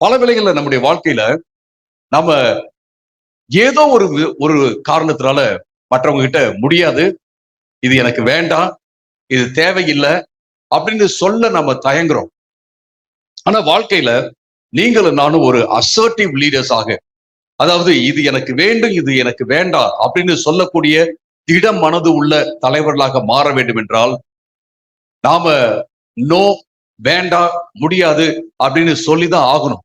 பல வேளைகள்ல நம்முடைய வாழ்க்கையில நாம ஏதோ ஒரு காரணத்தினால மற்றவங்க கிட்ட முடியாது, இது எனக்கு வேண்டாம், இது தேவையில்லை அப்படின்னு சொல்ல நம்ம தயங்குறோம். ஆனா வாழ்க்கையில நீங்களும் நானும் ஒரு அசர்ட்டிவ் லீடர்ஸ் ஆக, அதாவது இது எனக்கு வேண்டும், இது எனக்கு வேண்டாம் அப்படின்னு சொல்லக்கூடிய திட மனது உள்ள தலைவர்களாக மாற வேண்டும் என்றால் நாம நோ, வேண்டாம், முடியாது அப்படின்னு சொல்லிதான் ஆகணும்.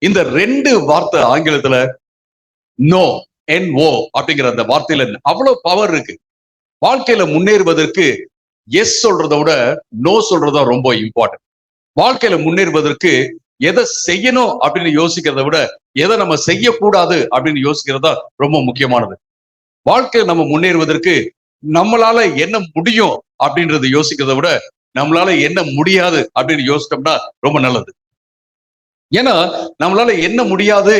இந்த ரெண்டு வார்த்தை ஆங்கிலத்துல நோ, NO அப்படிங்கிற அந்த வார்த்தையில அவ்வளவு பவர் இருக்கு. வாழ்க்கையில முன்னேறுவதற்கு எஸ் சொல்றதை விட நோ சொல்றதா ரொம்ப இம்பார்ட்டன்ட். வாழ்க்கையில முன்னேறுவதற்கு எதை செய்யணும் அப்படின்னு யோசிக்கிறத விட எதை நம்ம செய்யக்கூடாது அப்படின்னு யோசிக்கிறதா ரொம்ப முக்கியமானது. வாழ்க்கையில நம்ம முன்னேறுவதற்கு நம்மளால என்ன முடியும் அப்படின்றத யோசிக்கிறத விட நம்மளால என்ன முடியாது அப்படின்னு யோசிச்சோம்னா ரொம்ப நல்லது. ஏன்னா நம்மளால என்ன முடியாது,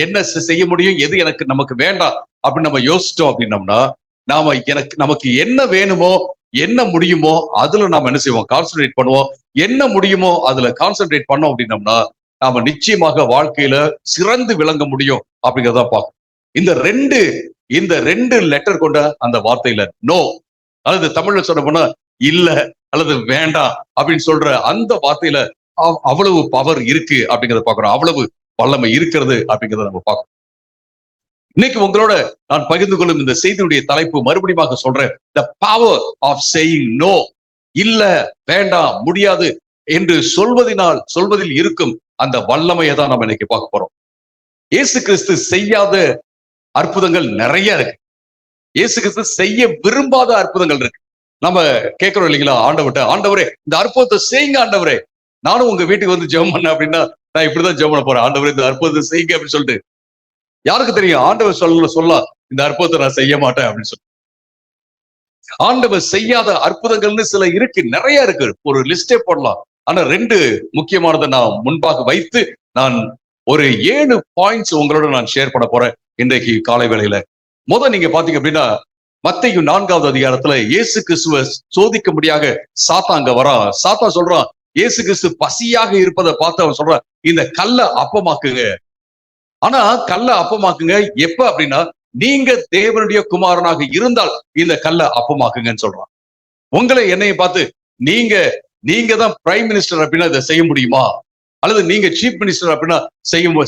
என்ன செய்ய முடியும், எது நமக்கு வேண்டாம் அப்படின்னு நம்ம யோசிச்சோம் அப்படின்னோம்னா நமக்கு என்ன வேணுமோ, என்ன முடியுமோ அதுல நாம என்ன செய்வோம், கான்சென்ட்ரேட் பண்ணுவோம். என்ன முடியுமோ அதுல கான்சென்ட்ரேட் பண்ணோம் அப்படின்னோம்னா நாம நிச்சயமாக வாழ்க்கையில சிறந்து விளங்க முடியும் அப்படிங்கிறத பார்க்கணும். இந்த ரெண்டு லெட்டர் கொண்ட அந்த வார்த்தையில நோ, அல்லது தமிழ்ல சொல்ல போனா இல்ல அல்லது வேண்டாம் அப்படின்னு சொல்ற அந்த வார்த்தையில அவ்வளவு பவர் இருக்கு அப்படிங்கிறத பார்க்கிறோம். அவ்வளவு வல்லமை இருக்கிறது அப்படிங்கிறத நம்ம பார்க்கணும். இன்னைக்கு உங்களோட நான் பகிர்ந்து கொள்ளும் இந்த செய்தியுடைய தலைப்பு மறுபடியும் சொல்றேன், the power of saying no. இல்ல, வேண்டாம், முடியாது என்று சொல்வதில் இருக்கும் அந்த வல்லமையை தான் நம்ம இன்னைக்கு பார்க்க போறோம். இயேசு கிறிஸ்து செய்யாத அற்புதங்கள் நிறைய இருக்கு. இயேசு கிறிஸ்து செய்ய விரும்பாத அற்புதங்கள் இருக்கு. நம்ம கேட்கிறோம் இல்லைங்களா, ஆண்டவரே இந்த அற்புதத்தை செய்யுங்க ஆண்டவரே. நானும் உங்க வீட்டுக்கு வந்து ஜெபம் பண்ண அப்படின்னா நான் இப்படிதான் ஜெபம் பண்ண போறேன், ஆண்டவரே இந்த அற்புதத்தை செய்யுங்க அப்படின்னு சொல்லிட்டு. யாருக்கு தெரியும், ஆண்டவர் சொல்ல இந்த அற்புதத்தை நான் செய்ய மாட்டேன் அப்படின்னு சொல்லி. ஆண்டவர் செய்யாத அற்புதங்கள்னு சில இருக்கு, நிறைய இருக்கு, ஒரு லிஸ்டே போடலாம். ஆனா ரெண்டு முக்கியமானதை நான் முன்பாக வைத்து நான் ஒரு 7 பாயிண்ட்ஸ் உங்களோட நான் ஷேர் பண்ண போறேன் இன்றைக்கு காலை வேளையில. நீங்க பாத்தீங்க அப்படின்னா மத்தேயு 4வது அதிகாரத்துல இயேசு கிறிஸ்துவ சோதிக்கும்படியாக சாத்தான் அங்க வரான். சாத்தான் சொல்றான், இயேசு கிறிஸ்து பசியாக இருப்பதை பார்த்து அவன் சொல்றான், இந்த கல்லை அப்பமாக்குங்க. ஆனா கல்லை அப்பமாக்குங்க எப்ப அப்படின்னா நீங்க தேவனுடைய குமாரனாக இருந்தால் இந்த கல்லை அப்பமாக்குங்கன்னு சொல்றான். உங்களை என்னைய பார்த்து நீங்க தான் பிரைம் மினிஸ்டர் அப்படின்னா இதை செய்ய முடியுமா, அல்லது நீங்க சீஃப் மினிஸ்டர் அப்படின்னா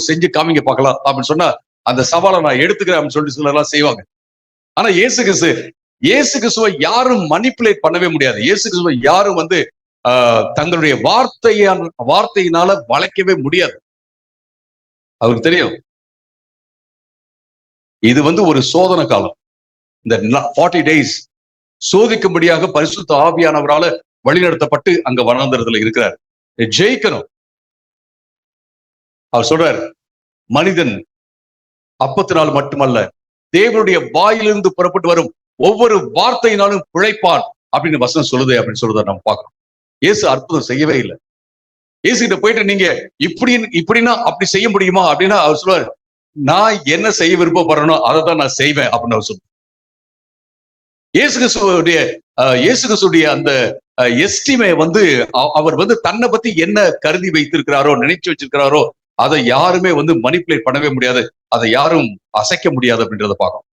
செஞ்சு காமிங்க பார்க்கலாம் அப்படின்னு சொன்னா அந்த சவாலை நான் எடுத்துக்கிறேன் அப்படின்னு சொல்லிட்டு சிலர்லாம் செய்வாங்க. ஆனா இயேசு கிறிஸ்துவை யாரும் மனிப்புலேட் பண்ணவே முடியாது. இயேசு கிறிஸ்துவை யாரும் தங்களுடைய வார்த்தையினால வளைக்கவே முடியாது. அவருக்கு தெரியும் இது ஒரு சோதனை காலம். இந்த 40 days சோதிக்கும்படியாக பரிசுத்த ஆவியானவரால வழிநடத்தப்பட்டு அங்க வனாந்தரத்துல இருக்கிறார். ஜெயிக்கணும். அவர் சொல்றார், மனிதன் அப்பத்தினால் மட்டுமல்ல தேவனுடைய வாயிலிருந்து புறப்பட்டு வரும் ஒவ்வொரு வார்த்தையினாலும் பிழைப்பான் அப்படின்னு வசனம் சொல்லுது அப்படின்னு சொல்றத நம்ம பார்க்கிறோம். இயேசு அற்புதம் செய்யவே இல்லை. இயேசு கிட்ட போயிட்டு நீங்க இப்படின்னா அப்படி செய்ய முடியுமா அப்படின்னா அவர் சொல்லுவார், நான் என்ன செய்ய விருப்பப்படுறேனோ அதை தான் நான் செய்வேன் அப்படின்னு அவர் சொல்லுவார். இயேசு கிறிஸ்துடைய அந்த எஸ்டிமே அவர் தன்னை பத்தி என்ன கருதி வைத்திருக்கிறாரோ, நினைச்சு வச்சிருக்கிறாரோ அதை யாருமே மனிப்புலேட் பண்ணவே முடியாது, அதை யாரும் அசைக்க முடியாது அப்படின்றத பார்க்கணும்.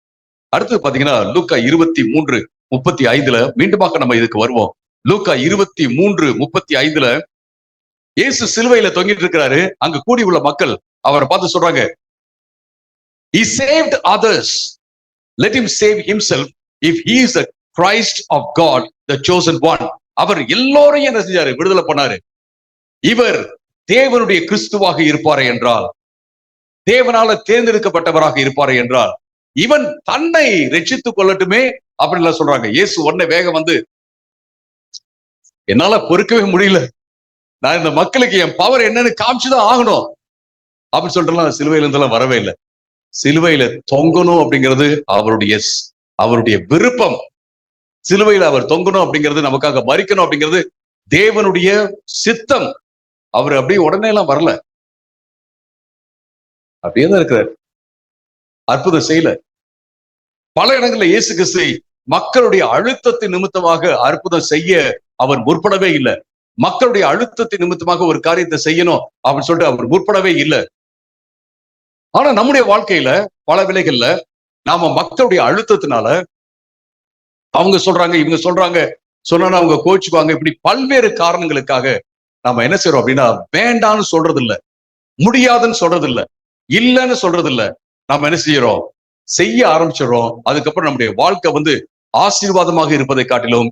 அடுத்து பாத்தீங்கன்னா லூக்கா 23:35 மீண்டுமாக நம்ம இதுக்கு வருவோம். லூக்கா 23:35 இயேசு சிலுவையில தொங்கிட்டு இருக்கிறாரு. அங்க கூடி உள்ள மக்கள் அவரை பார்த்து சொல்றாங்க, he saved others, let him save himself if he is the Christ of God, the chosen one. அவர் எல்லோரையும் என்ன செஞ்சாரு, விடுதலை பண்ணாரு. இவர் தேவனுடைய கிறிஸ்துவாக இருப்பாரே என்றால், தேவனால தேர்ந்தெடுக்கப்பட்டவராக இருப்பாரே என்றால் இவன் தன்னை ரட்சித்துக் கொள்ளட்டுமே அப்படின்னு சொல்றாங்க. இயேசு உடனே வேகம் என்னால பொறுக்கவே முடியல, நான் இந்த மக்களுக்கு என் பவர் என்னன்னு காமிச்சுதான் ஆகணும் அப்படின்னு சொல்லிட்டு சிலுவையில இருந்தெல்லாம் வரவே இல்லை. சிலுவையில தொங்கணும் அப்படிங்கிறது அவருடைய விருப்பம். சிலுவையில அவர் தொங்கணும் அப்படிங்கிறது, நமக்காக மரிக்கணும் அப்படிங்கிறது தேவனுடைய சித்தம். அவர் அப்படியே உடனே எல்லாம் வரல, அப்படியேதான் இருக்கிறார். அற்புதம் செய்யல. பல இடங்கள்ல இயேசு கிறிஸ்து மக்களுடைய அழுத்தத்தின் நிமித்தமாக அற்புதம் செய்ய அவர் முற்படவே இல்லை. மக்களுடைய அழுத்தத்தின் நிமித்தமாக ஒரு காரியத்தை செய்யணும் அப்படின்னு சொல்லிட்டு அவர் முற்படவே இல்லை. ஆனா நம்முடைய வாழ்க்கையில பல வேளைகள்ல நாம மக்களுடைய அழுத்தத்தினால அவங்க சொல்றாங்க, இவங்க சொல்றாங்க, சொன்னா அவங்க கோச்சுக்குவாங்க, இப்படி பல்வேறு காரணங்களுக்காக நாம என்ன செய்யறோம் அப்படின்னா, வேண்டான்னு சொல்றது இல்ல, முடியாதுன்னு சொல்றது இல்ல, இல்லைன்னு சொல்றது இல்ல, நாம என்ன செய்யறோம், செய்ய ஆரம்பிச்சிடறோம். அதுக்கப்புறம் நம்முடைய வாழ்க்கை வந்து ஆசீர்வாதமாக இருப்பதை காட்டிலும்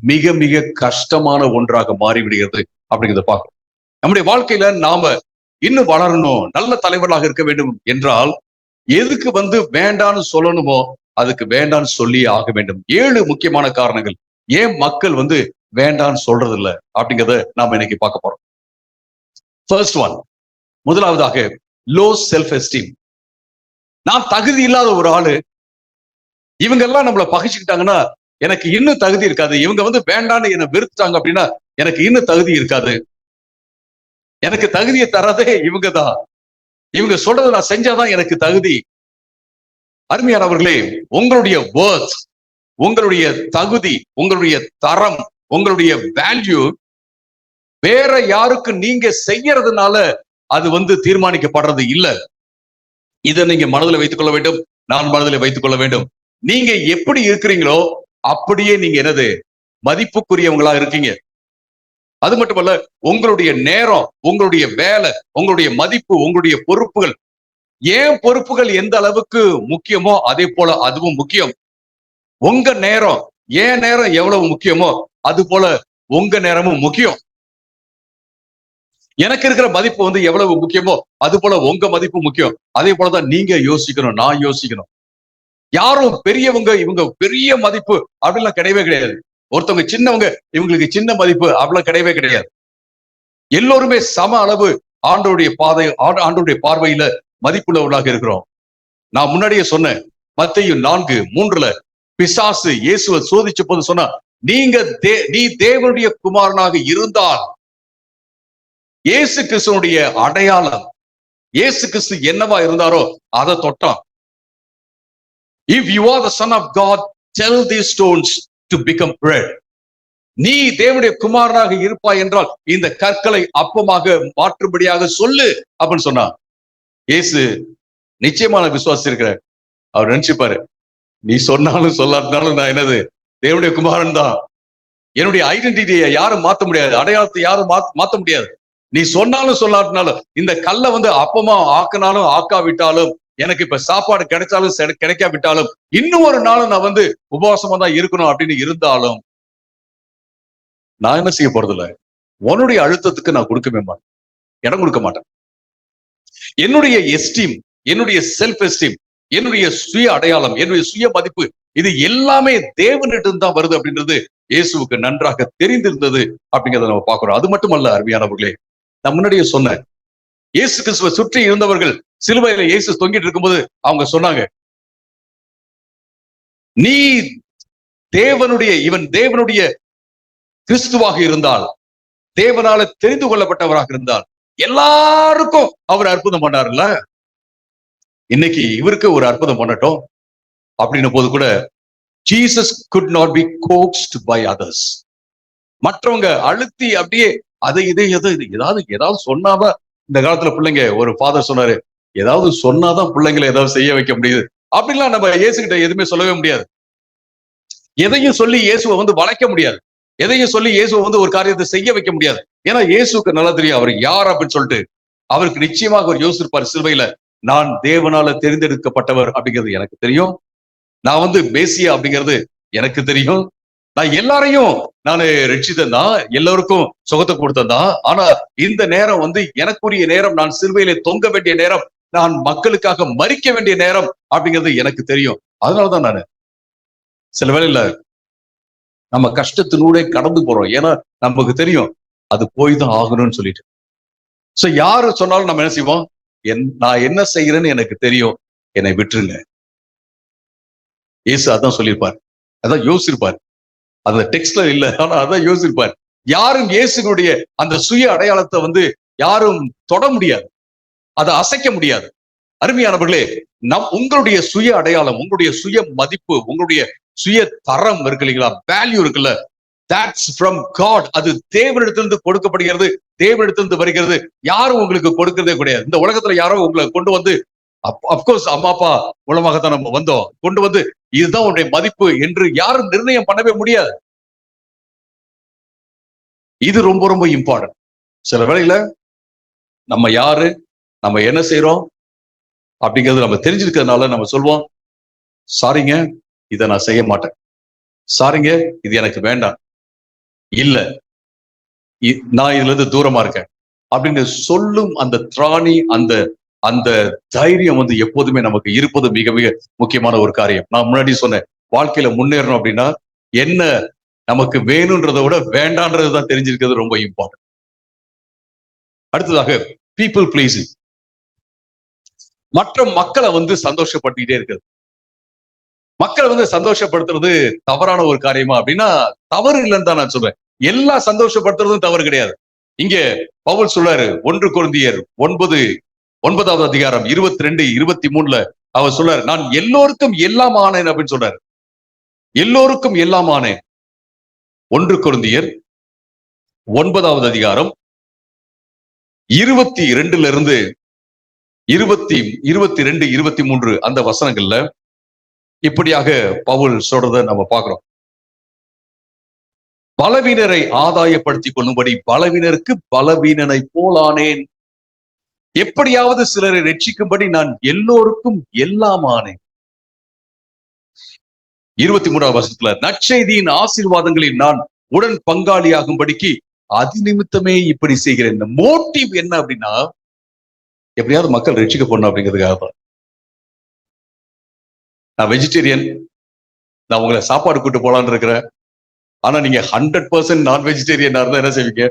மிக மிக கஷ்டமான ஒன்றாக மாறிவிடுகிறது அப்படிங்கிறத பார்க்கணும். நம்முடைய வாழ்க்கையில நாம இன்னும் வளரணும், நல்ல தலைவர்களாக இருக்க வேண்டும் என்றால் எதுக்கு வந்து வேண்டான்னு சொல்லணுமோ அதுக்கு வேண்டான்னு சொல்லி ஆக வேண்டும். 7 முக்கியமான காரணங்கள் ஏன் மக்கள் வந்து வேண்டான்னு சொல்றது இல்லை அப்படிங்கிறத நாம இன்னைக்கு பார்க்க போறோம். ஃபர்ஸ்ட் ஒன், முதலாவதாக லோ செல்ஃப் எஸ்டீம். நான் தகுதி இல்லாத ஒரு ஆளு, இவங்க எல்லாம் நம்மளை பகிச்சுக்கிட்டாங்கன்னா எனக்கு இன்னும் தகுதி இருக்காது, இவங்க வந்து வேண்டான்னு என்னை வெறுத்துட்டாங்க அப்படின்னா எனக்கு இன்னும் தகுதி இருக்காது, எனக்கு தகுதியை தரதே இவங்க தான், இவங்க சொல்றதை நான் செஞ்சாதான் எனக்கு தகுதி. அருமையானவர்களே, உங்களுடைய வொர்த், உங்களுடைய தகுதி, உங்களுடைய தரம், உங்களுடைய வேல்யூ வேற யாருக்கு நீங்க செய்யறதுனால அது வந்து தீர்மானிக்கப்படுறது இல்ல. இதை நீங்க மனதில் வைத்துக் கொள்ள வேண்டும், நான் மனதில் வைத்துக் கொள்ள வேண்டும். நீங்க எப்படி இருக்கிறீங்களோ அப்படியே நீங்க என்னது மதிப்புக்குரியவங்களா இருக்கீங்க. அது மட்டுமல்ல, உங்களுடைய நேரம், உங்களுடைய வேலை, உங்களுடைய மதிப்பு, உங்களுடைய பொறுப்புகள், ஏன் பொறுப்புகள் எந்த அளவுக்கு முக்கியமோ அதே போல அதுவும் முக்கியம். உங்க நேரம், ஏன் நேரம் எவ்வளவு முக்கியமோ அது போல உங்க நேரமும் முக்கியம். எனக்கு இருக்கிற மதிப்பு வந்து எவ்வளவு முக்கியமோ அது போல உங்க மதிப்பு முக்கியம். அதே போலதான் நீங்க யோசிக்கணும், நான் யோசிக்கணும். யாரும் பெரியவங்க இவங்க பெரிய மதிப்பு அப்படிலாம் கிடையவே கிடையாது. ஒருத்தவங்க சின்னவங்க இவங்களுக்கு சின்ன மதிப்பு அப்படிலாம் கிடையவே கிடையாது. எல்லோருமே சம அளவு ஆண்டோருடைய ஆண்டோருடைய பார்வையில மதிப்புள்ளவர்களாக இருக்கிறோம். நான் முன்னாடியே சொன்னேன், மத்தேயு 4:3 பிசாசு இயேசுவை சோதிச்ச போது சொன்னா, நீ தேவனுடைய குமாரனாக இருந்தால், இயேசு கிறிஸ்துவனுடைய அடையாளம், இயேசு கிறிஸ்து என்னவா இருந்தாரோ அதை தொட்டான். If you are the son of God, tell these stones to become bread. நீ தேவனுடைய குமாரனாக இருப்பாய் என்றால் இந்த கற்களை அப்பமாக மாற்றும்படியாக சொல்லு அப்படின்னு சொன்னா, இயேசு நிச்சயமான விசுவாசி இருக்கிற அவர் நினைச்சுப்பாரு, நீ சொன்னாலும் சொல்லாட்டினாலும் நான் என்னது தேவனுடைய குமாரன் தான். என்னுடைய ஐடென்டிட்டியை யாரும் மாத்த முடியாது, அடையாளத்தை யாரும் மாத்த முடியாது. நீ சொன்னாலும் சொல்லாட்டினாலும், இந்த கல்லை வந்து அப்பமா ஆக்கினாலும் ஆக்காவிட்டாலும், எனக்கு இப்ப சாப்பாடு கிடைச்சாலும் கிடைக்காவிட்டாலும், இன்னும் ஒரு நாளும் நான் வந்து உபவாசமா தான் இருக்கணும் அப்படின்னு இருந்தாலும் நான் என்ன செய்ய போறதில்ல, உன்னுடைய அழுத்தத்துக்கு நான் கொடுக்கவே மாட்டேன், இடம் கொடுக்க மாட்டேன். என்னுடைய எஸ்டீம், என்னுடைய செல்ஃப் எஸ்டீம், என்னுடைய சுய அடையாளம், என்னுடைய சுய மதிப்பு, இது எல்லாமே தேவனிடம் தான் வருது அப்படின்றது இயேசுவுக்கு நன்றாக தெரிந்திருந்தது அப்படிங்கிறத நம்ம பார்க்கிறோம். அது மட்டுமல்ல அருமையானவர்களே, நான் முன்னாடியே சொன்னேன், இயேசு கிறிஸ்துவை சுற்றி இருந்தவர்கள் சிலுவையில இயேசு தொங்கிட்டு இருக்கும்போது அவங்க சொன்னாங்க, நீ இவன் தேவனுடைய கிறிஸ்துவாக இருந்தால், தேவனால தெரிந்து கொள்ளப்பட்டவராக இருந்தால், எல்லாருக்கும் அவர் அற்புதம் பண்ணாருல்ல, இன்னைக்கு இவருக்கு ஒரு அற்புதம் பண்ணட்டும் அப்படின்னு போது கூட Jesus could not be coaxed by others. மற்றவங்க அழுத்தி அப்படியே அதை ஏதாவது சொன்னாதான், இந்த காலத்துல பிள்ளைங்க, ஒரு ஃபாதர் சொன்னாரு, ஏதாவது சொன்னாதான் பிள்ளைங்களை ஏதாவது செய்ய வைக்க முடியுது அப்படின்லாம் நம்ம இயேசு கிட்ட எதுவுமே சொல்லவே முடியாது. எதையும் சொல்லி இயேசுவை வந்து வளைக்க முடியாது, எதையும் சொல்லி இயேசுவை வந்து ஒரு காரியத்தை செய்ய வைக்க முடியாது. ஏன்னா இயேசுக்கு நல்லா தெரியும் அவர் யார் அப்படின்னு சொல்லிட்டு. அவருக்கு நிச்சயமாக அவர் யோசிச்சிருப்பார் சிலுவையில, நான் தேவனால தெரிந்தெடுக்கப்பட்டவர் அப்படிங்கிறது எனக்கு தெரியும், நான் வந்து மேசியா அப்படிங்கிறது எனக்கு தெரியும், நான் எல்லாரையும் நான் ரட்சித்தேன் தான், எல்லோருக்கும் சுகத்தை கொடுத்தேன் தான். ஆனா இந்த நேரம் வந்து எனக்குரிய நேரம், நான் சிலுவையில தொங்க வேண்டிய நேரம், நான் மக்களுக்காக மரிக்க வேண்டிய நேரம் அப்படிங்கிறது எனக்கு தெரியும். அதனாலதான் நான் சில வேளையில நம்ம கஷ்டத்தினூட கடந்து போறோம், ஏன்னா நமக்கு தெரியும் அது போய் தான் ஆகணும்னு சொல்லிட்டு. சோ யாரு சொன்னாலும் நம்ம என்ன செய்வோம், நான் என்ன செய்யறேன்னு எனக்கு தெரியும், என்னை விட்டுருங்க. இயேசு அதான் சொல்லியிருப்பார், அதான் யோசிச்சிருப்பார். அந்த டெக்ஸ்ட்ல இல்ல, ஆனா அதான் யோசிச்சிருப்பார். யாரும் இயேசுனுடைய அந்த சுய அடையாளத்தை வந்து யாரும் தொட முடியாது, அதை அசைக்க முடியாது. அருமையானவர்களே, உங்களுடைய சுய அடையாளம், உங்களுடைய சுய மதிப்பு, உங்களுடைய சுய தரம் இருக்கு இல்லைங்களா, வேல்யூ இருக்குல்ல, That's from God. அது தேவனிடத்திலிருந்து கொடுக்கப்படுகிறது, தேவனிடத்திலிருந்து வருகிறது. யாரும் உங்களுக்கு கொடுக்கிறதே கிடையாது. இந்த உலகத்துல யாரோ உங்களை கொண்டு வந்து, அப்கோர்ஸ் அம்மா அப்பா மூலமாகத்தான் நம்ம வந்தோம், கொண்டு வந்து இதுதான் உன்னுடைய மதிப்பு என்று யாரும் நிர்ணயம் பண்ணவே முடியாது. இது ரொம்ப ரொம்ப இம்பார்ட்டன்ட். சில வேளையில நம்ம யாரு, நம்ம என்ன செய்யறோம் அப்படிங்கிறது நம்ம தெரிஞ்சிருக்கிறதுனால நம்ம சொல்வோம், சாரிங்க இதை நான் செய்ய மாட்டேன், சாரிங்க இது எனக்கு வேண்டாம், இல்ல நான் இதுல இருந்து தூரமா இருக்கேன் அப்படின்னு சொல்லும் அந்த திராணி, அந்த அந்த தைரியம் வந்து எப்போதுமே நமக்கு இருப்பது மிக மிக முக்கியமான ஒரு காரியம். நான் முன்னாடி சொன்னேன், வாழ்க்கையில முன்னேறணும் அப்படின்னா என்ன நமக்கு வேணும்ன்றதை விட வேண்டான்றதுதான் தெரிஞ்சிருக்கிறது ரொம்ப இம்பார்ட்டன்ட். அடுத்ததாக பீப்புள் பிளீசிங். மற்ற மக்களை வந்து சந்தோஷப்படுத்திக்கிட்டே இருக்குது. மக்களை வந்து சந்தோஷப்படுத்துறது தவறான ஒரு காரியமா அப்படின்னா தவறு இல்லைன்னு தான் நான் சொல்றேன். எல்லாம் சந்தோஷப்படுத்துறதும் தவறு கிடையாது. இங்க பவுல் சொல்றாரு 1 கொரிந்தியர் 9வது அதிகாரம் 22, 23 அவர் சொல்றாரு, நான் எல்லோருக்கும் எல்லாம் ஆனேன் அப்படின்னு சொல்றாரு. எல்லோருக்கும் எல்லாம் ஆனேன். 1 கொரிந்தியர் 9வது அதிகாரம் 22 இருந்து 22, 23 அந்த வசனங்கள்ல இப்படியாக பவுல் சொல்றத நம்ம பார்க்கிறோம். பலவீனரை ஆதாயப்படுத்திக் கொள்ளும்படி பலவீனருக்கு பலவீனனை போலானேன், எப்படியாவது சிலரை ரட்சிக்கும்படி நான் எல்லோருக்கும் எல்லாம் ஆனேன். 23வது வசனத்துல, நற்செய்தியின் ஆசீர்வாதங்களில் நான் உடன் பங்காளியாகும்படிக்கு அது நிமித்தமே இப்படி செய்கிறேன். இந்த மோட்டிவ் என்ன அப்படின்னா, எப்படியாவது மக்கள் ரட்சிக்க போடணும் அப்படிங்கிறதுக்காக தான். நான் வெஜிடேரியன், நான் உங்களை சாப்பாடு கூட்டு போலான்னு இருக்கிறேன், ஆனா நீங்க 100% நான் வெஜிடேரியனா இருந்தா என்ன செய்வீங்க?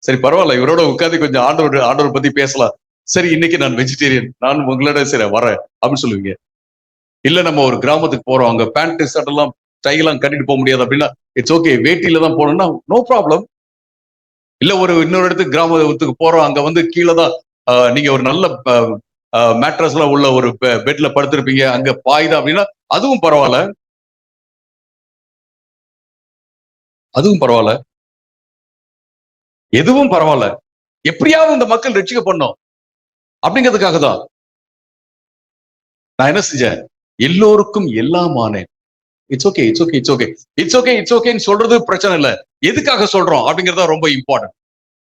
சரி பரவாயில்ல, இவரோட உட்காந்து கொஞ்சம் ஆண்டவர் பத்தி பேசலாம், சரி இன்னைக்கு நான் வெஜிடேரியன், நான் உங்களோட சரி வரேன் அப்படின்னு சொல்லுவீங்க. இல்ல நம்ம ஒரு கிராமத்துக்கு போறோம், அங்க பேண்ட் ஷர்ட் எல்லாம் டை எல்லாம் கட்டிட்டு போக முடியாது அப்படின்னா இட்ஸ் ஓகே, வேட்டியில தான் போகணும்னா நோ ப்ராப்ளம். இல்ல ஒரு இன்னொரு இடத்துக்கு கிராமத்துக்கு போறோம், அங்க வந்து கீழே தான் நீங்க ஒரு நல்ல மேட்ரஸ் எல்லாம் உள்ள ஒரு பெட்ல படுத்திருப்பீங்க, அங்க பாய்தான் அப்படின்னா அதுவும் பரவாயில்ல, அதுவும் பரவாயில்ல, எதுவும் பரவாயில்ல. எப்படியாவது இந்த மக்கள் ரட்சிக்க பண்ணோம் அப்படிங்கிறதுக்காக தான் நான் என்ன செஞ்சேன், எல்லோருக்கும் எல்லாம் ஆனேன். It's okay, it's okay, it's okay, it's okay, it's ஓகேன்னு சொல்றது பிரச்சனை இல்லை. எதுக்காக சொல்றோம் அப்படிங்கறத ரொம்ப இம்பார்ட்டன்ட்.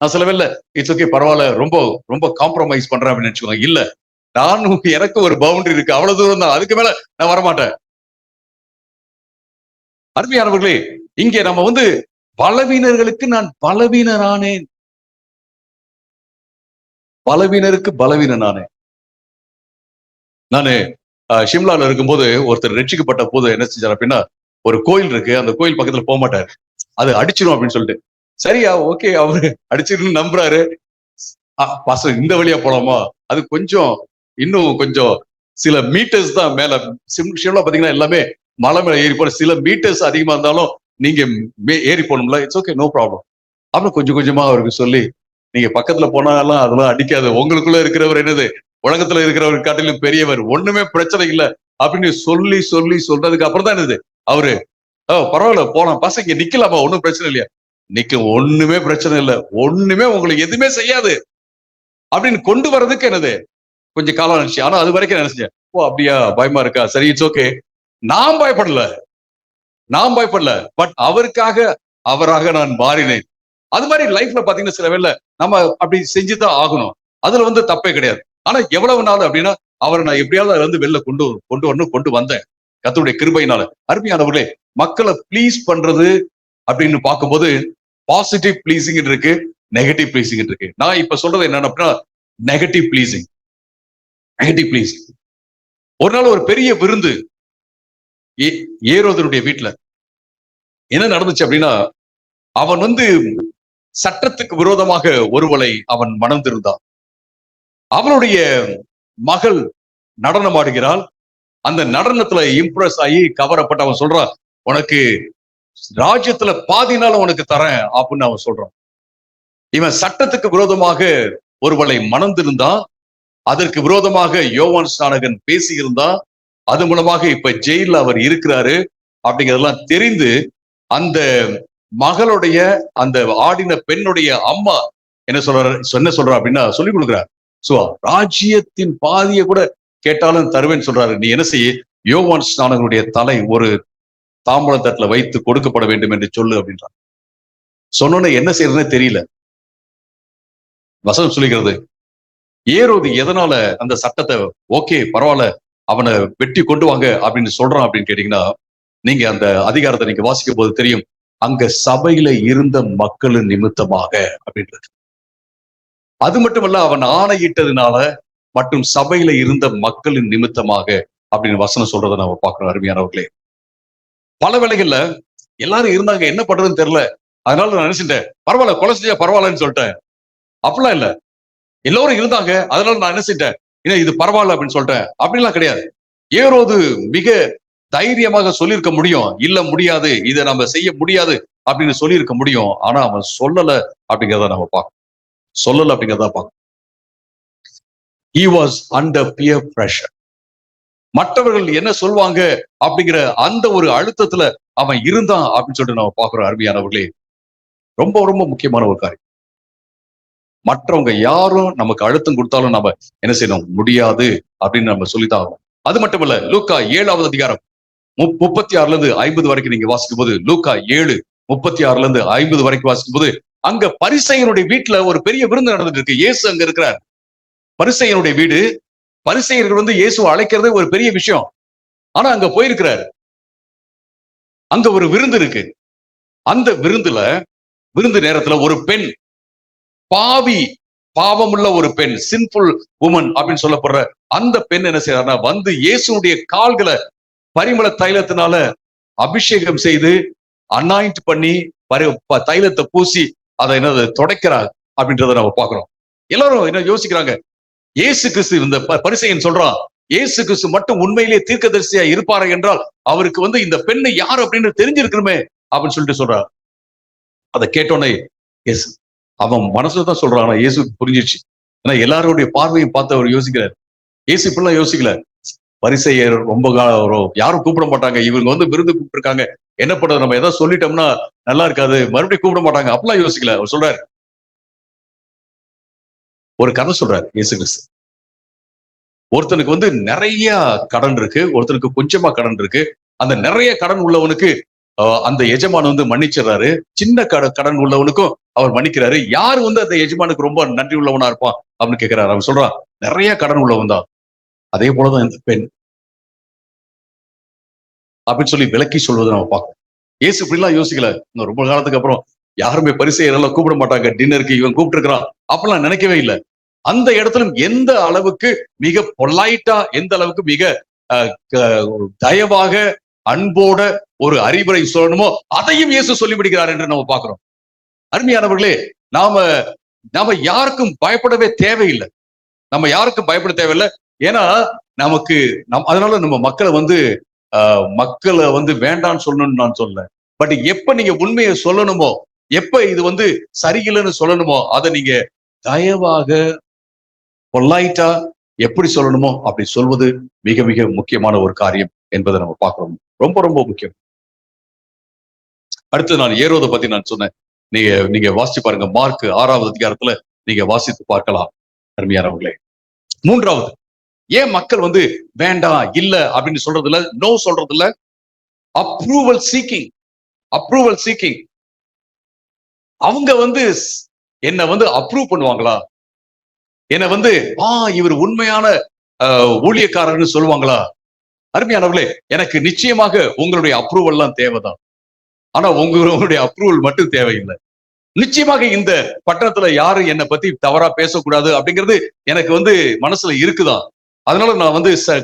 நான் சொல்லவே இல்லை இட்ஸ் ஓகே பரவாயில்ல, ரொம்ப ரொம்ப காம்ப்ரமைஸ் பண்றேன் அப்படின்னு நினைச்சுக்கோங்க. இல்ல, நானும் எனக்கு ஒரு பவுண்டரி இருக்கு, அவ்வளவு தூரம் தான், அதுக்கு மேல நான் வரமாட்டேன். அருமையானவர்களே, இங்கே நம்ம வந்து பலவீனர்களுக்கு நான் பலவீனரானேன், பலவீனருக்கு பலவீனனானேன். நானு ஷிம்லால இருக்கும்போது ஒருத்தர் ரட்சிக்கப்பட்ட போது என்ன செஞ்சார் அப்படின்னா, ஒரு கோயில் இருக்கு, அந்த கோயில் பக்கத்துல போக மாட்டாரு, அது அடிச்சிடும் அப்படின்னு சொல்லிட்டு. சரியா, ஓகே, அவரு அடிச்சிருன்னு நம்புறாரு. பாஸ்டர் இந்த வழியா போலாமா, அது கொஞ்சம் இன்னும் கொஞ்சம் சில மீட்டர்ஸ் தான் மேல, ஷிம்லா பாத்தீங்கன்னா எல்லாமே மலை மேல ஏறி போற, சில மீட்டர்ஸ் அதிகமா இருந்தாலும் நீங்க ஏறி போகணும்ல, இட்ஸ் ஓகே நோ ப்ராப்ளம். அப்புறம் கொஞ்சம் கொஞ்சமா அவருக்கு சொல்லி, நீங்க பக்கத்துல போனாலும் அதெல்லாம் அடிக்காது, உங்களுக்குள்ள இருக்கிறவர் என்னது உலகத்துல இருக்கிறவர் காட்டிலும் பெரியவர், ஒண்ணுமே பிரச்சனை இல்லை அப்படின்னு சொல்லி சொல்லி சொல்றதுக்கு அப்புறம் தான் என்னது அவரு பரவாயில்ல போலாம், பசங்க நிக்கலாமா, ஒண்ணும் பிரச்சனை இல்லையா, நிக்க ஒண்ணுமே பிரச்சனை இல்லை, ஒண்ணுமே உங்களுக்கு எதுவுமே செய்யாது அப்படின்னு கொண்டு வர்றதுக்கு என்னது கொஞ்சம் காலம் நினைச்சு. ஆனா அது வரைக்கும் நினைச்சேன், ஓ அப்படியா, பயமா இருக்கா, சரி இட்ஸ் ஓகே. நான் பயப்படல, நான் பயப்படல, பட் அவராக நான் மாறினேன். அது மாதிரி லைஃப்ல பாத்தீங்கன்னா சில வேளை நம்ம அப்படி செஞ்சுதான் ஆகணும், அதுல வந்து தப்பே கிடையாது. ஆனா எவ்வளவு நாள் அப்படின்னா அவரை நான் எப்படியாவது அதுல இருந்து வெளில கொண்டு வந்தேன் கர்த்தருடைய கிருபையினால. அருமையானவர்களே, மக்களை ப்ளீஸ் பண்றது அப்படின்னு பார்க்கும்போது பாசிட்டிவ் பிளீசிங் இருக்கு, நெகட்டிவ் பிளீசிங் இருக்கு. நான் இப்ப சொல்றது என்னன்னா அப்படின்னா நெகட்டிவ் பிளீசிங். Negative pleasing. ஒரு நாள் ஒரு பெரிய விருந்து ஏரோதனுடைய வீட்டுல என்ன நடந்துச்சு அப்படின்னா, அவன் வந்து சட்டத்துக்கு விரோதமாக ஒருவளை அவன் மணந்திருந்தான். அவனுடைய மகள் நடனம் ஆடுகிறாள், அந்த நடனத்துல இம்ப்ரெஸ் ஆகி கவரப்பட்டு அவன் சொல்றான், உனக்கு ராஜ்யத்துல பாதி நாள் உனக்கு தரேன் அப்படின்னு அவன் சொல்றான். இவன் சட்டத்துக்கு விரோதமாக ஒருவளை மணந்திருந்தான், அதற்கு விரோதமாக யோவான் ஸ்நானகன் பேசியிருந்தான், அது மூலமாக இப்ப ஜெயில அவர் இருக்கிறாரு அப்படிங்கிறதெல்லாம் தெரிந்து அந்த மகளுடைய அந்த ஆடின பெண்ணுடைய அம்மா என்ன சொல்றா அப்படின்னா சொல்லி கொடுக்குறார். சோ ராஜ்யத்தின் பாதியை கூட கேட்டாலும் தருவேன்னு சொல்றாரு. நீ என்ன செய்ய, யோவான் ஸ்நானகனுடைய தலை ஒரு தாம்பூல தட்டுல வைத்து கொடுக்கப்பட வேண்டும் என்று சொல்லு அப்படின்றார். சொன்னோன்னு என்ன செய்யறதுன்னு தெரியல. வசனம் சொல்லுகிறது, ஏரோது எதனால அந்த சட்டத்தை ஓகே பரவாயில்ல அவனை வெட்டி கொண்டு வாங்க அப்படின்னு சொல்றான் அப்படின்னு கேட்டீங்கன்னா, நீங்க அந்த அதிகாரத்தை நீங்க வாசிக்கும் போது தெரியும், அங்க சபையில இருந்த மக்களின் நிமித்தமாக அப்படின்றது. அது மட்டுமல்ல, அவன் ஆணையிட்டதுனால மற்றும் சபையில இருந்த மக்களின் நிமித்தமாக அப்படின்னு வசனம் சொல்றதை நம்ம பார்க்கிறோம். அருமையானவர்களே, பல வேளைகள்ல எல்லாரும் இருந்தாங்க, என்ன பண்றதுன்னு தெரியல, அதனால நான் நினைச்சிட்டேன் பரவாயில்ல கொலை செஞ்சா பரவாயில்லன்னு சொல்லிட்டேன். அப்படிலாம் இல்ல, எல்லோரும் இருந்தாங்க அதனால நான் என்ன செஞ்சேன், இது பரவாயில்ல அப்படின்னு சொல்லிட்டேன். அப்படிலாம் கிடையாது. ஏரோது மிக தைரியமாக சொல்லியிருக்க முடியும், இல்ல முடியாது, இதை நம்ம செய்ய முடியாது அப்படின்னு சொல்லியிருக்க முடியும். ஆனா அவன் சொல்லல அப்படிங்கிறத நம்ம பார்க்கணும். சொல்லல அப்படிங்கிறத பார்க்கணும். He was under peer pressure. மற்றவர்கள் என்ன சொல்வாங்க அப்படிங்கிற அந்த ஒரு அழுத்தத்துல அவன் இருந்தான் அப்படின்னு சொல்லிட்டு நம்ம பார்க்கிறோம். அருமையானவர்களே, ரொம்ப ரொம்ப முக்கியமான ஒரு காரியம். மற்றவங்க யாரும் நமக்கு அழுத்தம் கொடுத்தாலும் நம்ம என்ன செய்யணும், முடியாது அப்படின்னு நம்ம சொல்லித்தான் ஆகணும். அது மட்டுமல்ல, லூக்கா 7வது அதிகாரம் 36 வரைக்கும் நீங்க வாசிக்கும் போது, லூக்கா 7:36 வரைக்கும் வாசிக்கும் போது, அங்க பரிசேயனுடைய வீட்டுல ஒரு பெரிய விருந்து நடந்துட்டு இருக்கு. இயேசு அங்க இருக்கிறார். பரிசேயனுடைய வீடு, பரிசேயர்கள் இயேசு அழைக்கிறதே ஒரு பெரிய விஷயம். ஆனா அங்க போயிருக்கிறார். அங்க ஒரு விருந்து இருக்கு. அந்த விருந்து நேரத்துல ஒரு பெண், பாவமுள்ள ஒரு பெண், சின்ஃபுல் உமன் அப்படின்னு சொல்லப்படுற அந்த பெண் என்ன செய்யறாருன்னா, இயேசுடைய கால்களை பரிமள தைலத்தினால அபிஷேகம் செய்து அனாயிண்ட் பண்ணி தைலத்தை பூசி அதை என்னது துடைக்கிறார் அப்படின்றத நம்ம பார்க்கிறோம். எல்லாரும் என்ன யோசிக்கிறாங்க, இயேசு கிறிஸ்து, இந்த பரிசேயன் சொல்றான், இயேசு கிறிஸ்து மட்டும் உண்மையிலேயே தீர்க்கதரிசியா இருப்பாரு என்றால் அவருக்கு இந்த பெண்ணு யார் அப்படின்னு தெரிஞ்சிருக்கணுமே அப்படின்னு சொல்லிட்டு சொல்றார். அதை கேட்டோன்னே அவன் மனசுலதான் சொல்றான், ஆனா இயேசுக்கு புரிஞ்சிச்சு. ஏன்னா எல்லாருடைய பார்வையும் பார்த்து அவர் யோசிக்கிறார். இயேசு இப்படிலாம் யோசிக்கல. பரிசேயர் ரொம்ப யாரும் கூப்பிட மாட்டாங்க, இவங்க விருந்து கூப்பிட்டு இருக்காங்க, என்ன பண்றது, நம்ம ஏதாவது சொல்லிட்டோம்னா நல்லா இருக்காது, மறுபடியும் கூப்பிட மாட்டாங்க, அப்படிலாம் யோசிக்கல. அவர் சொல்றாரு, ஒரு கதை சொல்றாரு இயேசு கிறிஸ்து. ஒருத்தனுக்கு நிறைய கடன் இருக்கு, ஒருத்தனுக்கு கொஞ்சமா கடன் இருக்கு. அந்த நிறைய கடன் உள்ளவனுக்கு அந்த எஜமான் மன்னிச்சிடறாரு. சின்ன கடன் உள்ளவனுக்கும் அவர் மன்னிக்கிறாரு. யார் அந்த எஜமானுக்கு ரொம்ப நன்றி உள்ளவனா இருப்பான் அப்படின்னு கேட்கிறாரு. அவன் சொல்றான், நிறைய கடன் உள்ளவன் தான். அதே போலதான் இந்த பெண் அப்படின்னு சொல்லி விளக்கி சொல்வதை நம்ம பார்க்கணும். இயேசு இப்படிலாம் யோசிக்கல. ரொம்ப காலத்துக்கு அப்புறம் யாருமே பரிசேயரெல்லாம் கூப்பிட மாட்டாங்க டின்னருக்கு, இவன் கூப்பிட்டு இருக்கிறான் அப்படிலாம் நினைக்கவே இல்லை. அந்த இடத்துல எந்த அளவுக்கு மிக பொலைட்டா, எந்த அளவுக்கு மிக தயவாக அன்போட ஒரு அறிவுரை சொல்லணுமோ அதையும் இயேசு சொல்லிவிடுகிறார் என்று நம்ம பார்க்கிறோம். அருமையானவர்களே, நாம யாருக்கும் பயப்படவே தேவையில்லை. நம்ம யாருக்கும் பயப்பட தேவையில்லை. ஏன்னா நமக்கு அதனால நம்ம மக்களை வேண்டான்னு சொல்லணும்னு நான் சொல்ல. பட் எப்ப நீங்க உண்மையை சொல்லணுமோ, எப்ப இது சரியில்லைன்னு சொல்லணுமோ, அதை நீங்க தயவாக பொலைட்டா எப்படி சொல்லணுமோ அப்படி சொல்வது மிக மிக முக்கியமான ஒரு காரியம் என்பதை நம்ம பார்க்கிறோம். ரொம்ப ரொம்ப முக்கியம். அடுத்து நான் ஏரோதை பத்தி நான் சொன்னேன். நீங்க வாசிச்சு பாருங்க. மார்க் 6வது அதிகாரத்துல நீங்க வாசித்து பார்க்கலாம். அருமையானவர்களே, 3வது, ஏன் மக்கள் வேண்டாம் இல்ல அப்படின்னு சொல்றது இல்ல, நோ சொல்றது இல்ல, அப்ரூவல் சீக்கிங். அவங்க என்ன அப்ரூவ் பண்ணுவாங்களா, என்ன இவர் உண்மையான ஊழியக்காரர்னு சொல்லுவாங்களா? அருமையானவர்களே, எனக்கு நிச்சயமாக உங்களுடைய அப்ரூவல் எல்லாம் தேவைதான். ஆனா உங்களுடைய அப்ரூவல் மட்டும் தேவையில்லை. நிச்சயமாக இந்த பட்டணத்துல யாரும் என்னை பத்தி தவறா பேசக்கூடாது அப்படிங்கிறது எனக்கு மனசுல இருக்குதான். அதனால நான்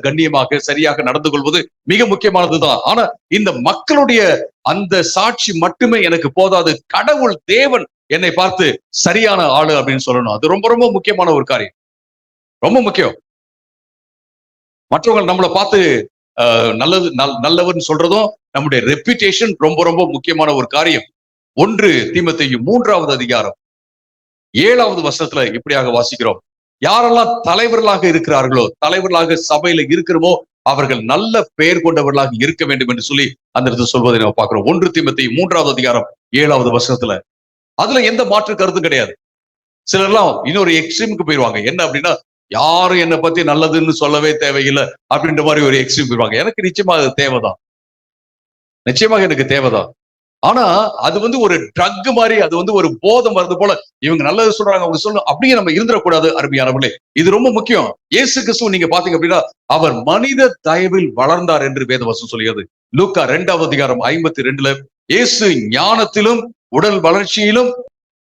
கண்ணியமாக சரியாக நடந்து கொள்வது மிக முக்கியமானதுதான். ஆனா இந்த மக்களுடைய அந்த சாட்சி மட்டுமே எனக்கு போதாது. கடவுள் தேவன் என்னை பார்த்து சரியான ஆளு அப்படின்னு சொல்லணும். அது ரொம்ப ரொம்ப முக்கியமான ஒரு காரியம், ரொம்ப முக்கியம். மற்றவங்க நம்மளை பார்த்து நல்லவர்னு சொல்றதும், நம்முடைய ரெப்யூட்டேஷன் ரொம்ப ரொம்ப முக்கியமான ஒரு காரியம். 1 தீமோத்தேயு 3வது அதிகாரம் 7வது வசனத்துல இப்படியாக வாசிக்கிறோம், யாரெல்லாம் தலைவர்களாக இருக்கிறார்களோ, தலைவர்களாக சபையில இருக்கிறோமோ அவர்கள் நல்ல பெயர் கொண்டவர்களாக இருக்க வேண்டும் என்று சொல்லி அந்த இடத்துல சொல்வதை நம்ம பார்க்கிறோம். 1 தீமோத்தேயு 3வது அதிகாரம் 7வது வசனத்துல. அதுல எந்த மாற்று கருத்தும் கிடையாது. சிலர்லாம் இன்னொரு எக்ஸ்ட்ரீமுக்கு போயிருவாங்க. என்ன அப்படின்னா, யாரும் என்னை பத்தி நல்லதுன்னு சொல்லவே தேவையில்லை அப்படின்ற மாதிரி ஒரு எக்ஸ்ட்ரீம் போயிருவாங்க. எனக்கு நிச்சயமா அது தேவைதான், நிச்சயமாக எனக்கு தேவைதான். ஆனா அது ஒரு ட்ரக் மாதிரி, அது ஒரு போதை மருந்து போல, இவங்க நல்லது சொல்றாங்க அவங்க சொல்லணும் அப்படியே நம்ம இருந்துடக்கூடாது. அருமையானவர்களே, இது ரொம்ப முக்கியம். இயேசு கிறிஸ்து நீங்க பாத்தீங்க அப்படின்னா, அவர் மனித தயவில் வளர்ந்தார் என்று வேதவசனம் சொல்கிறது. லூக்கா 2வது அதிகாரம் 52ல, இயேசு ஞானத்திலும் உடல் வளர்ச்சியிலும்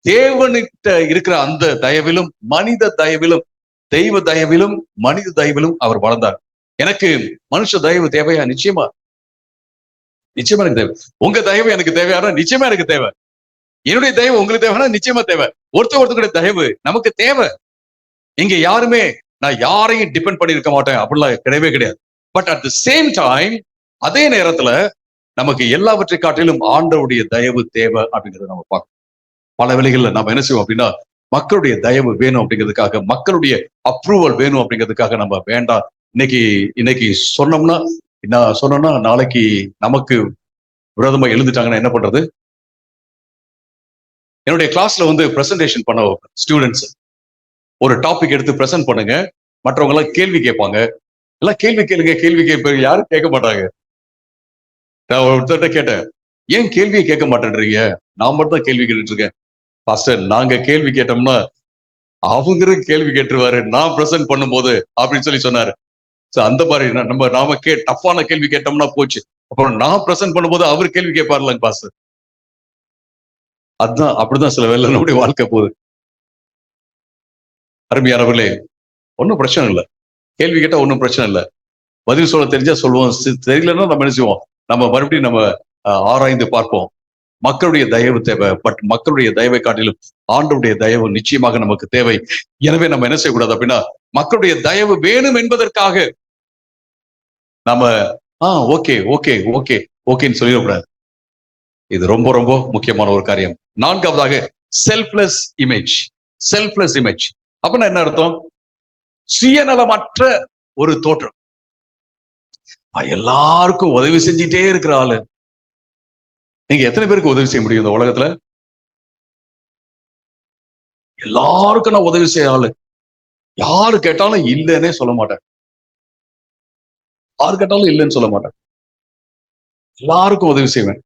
தேவனிட்ட இருக்கிற அந்த தயவிலும் மனித தயவிலும் தெய்வ தயவிலும் மனித தயவிலும் அவர் வளர்ந்தார். எனக்கு மனுஷ தயவு தேவையா? நிச்சயமா, நிச்சயமா எனக்கு தேவை. உங்க தயவு எனக்கு தேவையான நிச்சயமா எனக்கு தேவை. என்னுடைய தயவு உங்களுக்கு தேவைன்னா நிச்சயமா தேவை. ஒருத்தருடைய தயவு நமக்கு தேவை. இங்க யாருமே நான் யாரையும் டிபெண்ட் பண்ணி இருக்க மாட்டேன் அப்படிலாம் கிடையவே கிடையாது. But at the same time, அதே நேரத்துல நமக்கு எல்லாவற்றை காட்டிலும் ஆண்டவருடைய தயவு தேவை அப்படிங்கறத நம்ம பார்க்கணும். பல வேளைகள்ல நம்ம என்ன செய்வோம் அப்படின்னா, மக்களுடைய தயவு வேணும் அப்படிங்கிறதுக்காக, மக்களுடைய அப்ரூவல் வேணும் அப்படிங்கிறதுக்காக நம்ம வேண்டாம். இன்னைக்கு சொன்னோம்னா நாளைக்கு நமக்கு விரோதமா எழுந்துட்டாங்கன்னா என்ன பண்றது? என்னுடைய கிளாஸ்ல பிரசன்டேஷன் பண்ண ஸ்டூடெண்ட்ஸ் ஒரு டாபிக் எடுத்து பிரசன்ட் பண்ணுங்க, மற்றவங்க எல்லாம் கேள்வி கேட்பாங்க. எல்லாம் கேள்வி கேட்பாங்க, யாரும் கேட்க மாட்டாங்க. நான் ஒருத்தர்கிட்ட கேட்டேன், ஏன் கேள்வியை கேட்க மாட்டேன்றீங்க? நான் மட்டும் தான் கேள்வி கேட்டுட்டு இருக்கேன். பாஸ்டர், நாங்க கேள்வி கேட்டோம்னா அவங்க கேள்வி கேட்டுருவாரு நான் பிரசன்ட் பண்ணும்போது அப்படின்னு சொல்லி சொன்னாரு. அந்த மாதிரி நாம டஃப்பான கேள்வி கேட்டோம்னா போச்சு. அப்புறம் நான் பிரசன்ட் பண்ணும்போது அவர் கேள்வி கேட்பாருலங்க பாஸ்டர். அதுதான் அப்படிதான் சில வேலை நம்முடைய வாழ்க்கை போகுது. அருமையானவர்களே, ஒன்னும் பிரச்சனை இல்லை. கேள்வி கேட்டா ஒன்னும் பிரச்சனை இல்லை. பதில் சொல்ல தெரிஞ்சா சொல்லுவோம், தெரியலன்னா நம்ம என்ன செய்வோம், நம்ம மறுபடியும் நம்ம ஆராய்ந்து பார்ப்போம். மக்களுடைய தயவு தேவை. பட் மக்களுடைய தயவை காட்டிலும் ஆண்டவருடைய தயவு நிச்சயமாக நமக்கு தேவை. எனவே நம்ம என்ன செய்யக்கூடாது அப்படின்னா, மக்களுடைய தயவு வேணும் என்பதற்காக நம்ம ஓகே ஓகே ஓகே ஓகேன்னு சொல்லிடக்கூடாது. இது ரொம்ப ரொம்ப முக்கியமான ஒரு காரியம். 4வதாக செல்ஃப்லெஸ் இமேஜ். செல்ஃப்லெஸ் இமேஜ் அப்படின்னா என்ன அர்த்தம்? சுயநலமற்ற ஒரு தோற்றம். எல்லாருக்கும் உதவி செஞ்சுட்டே இருக்கிற ஆளு. நீங்க எத்தனை பேருக்கு உதவி செய்ய முடியும் இந்த உலகத்துல? எல்லாருக்கும் நான் உதவி செய்ய ஆளு. யாரு கேட்டாலும் இல்லைன்னே சொல்ல மாட்டேன். யாரு கேட்டாலும் இல்லைன்னு சொல்ல மாட்டேன். எல்லாருக்கும் உதவி செய்வேன்.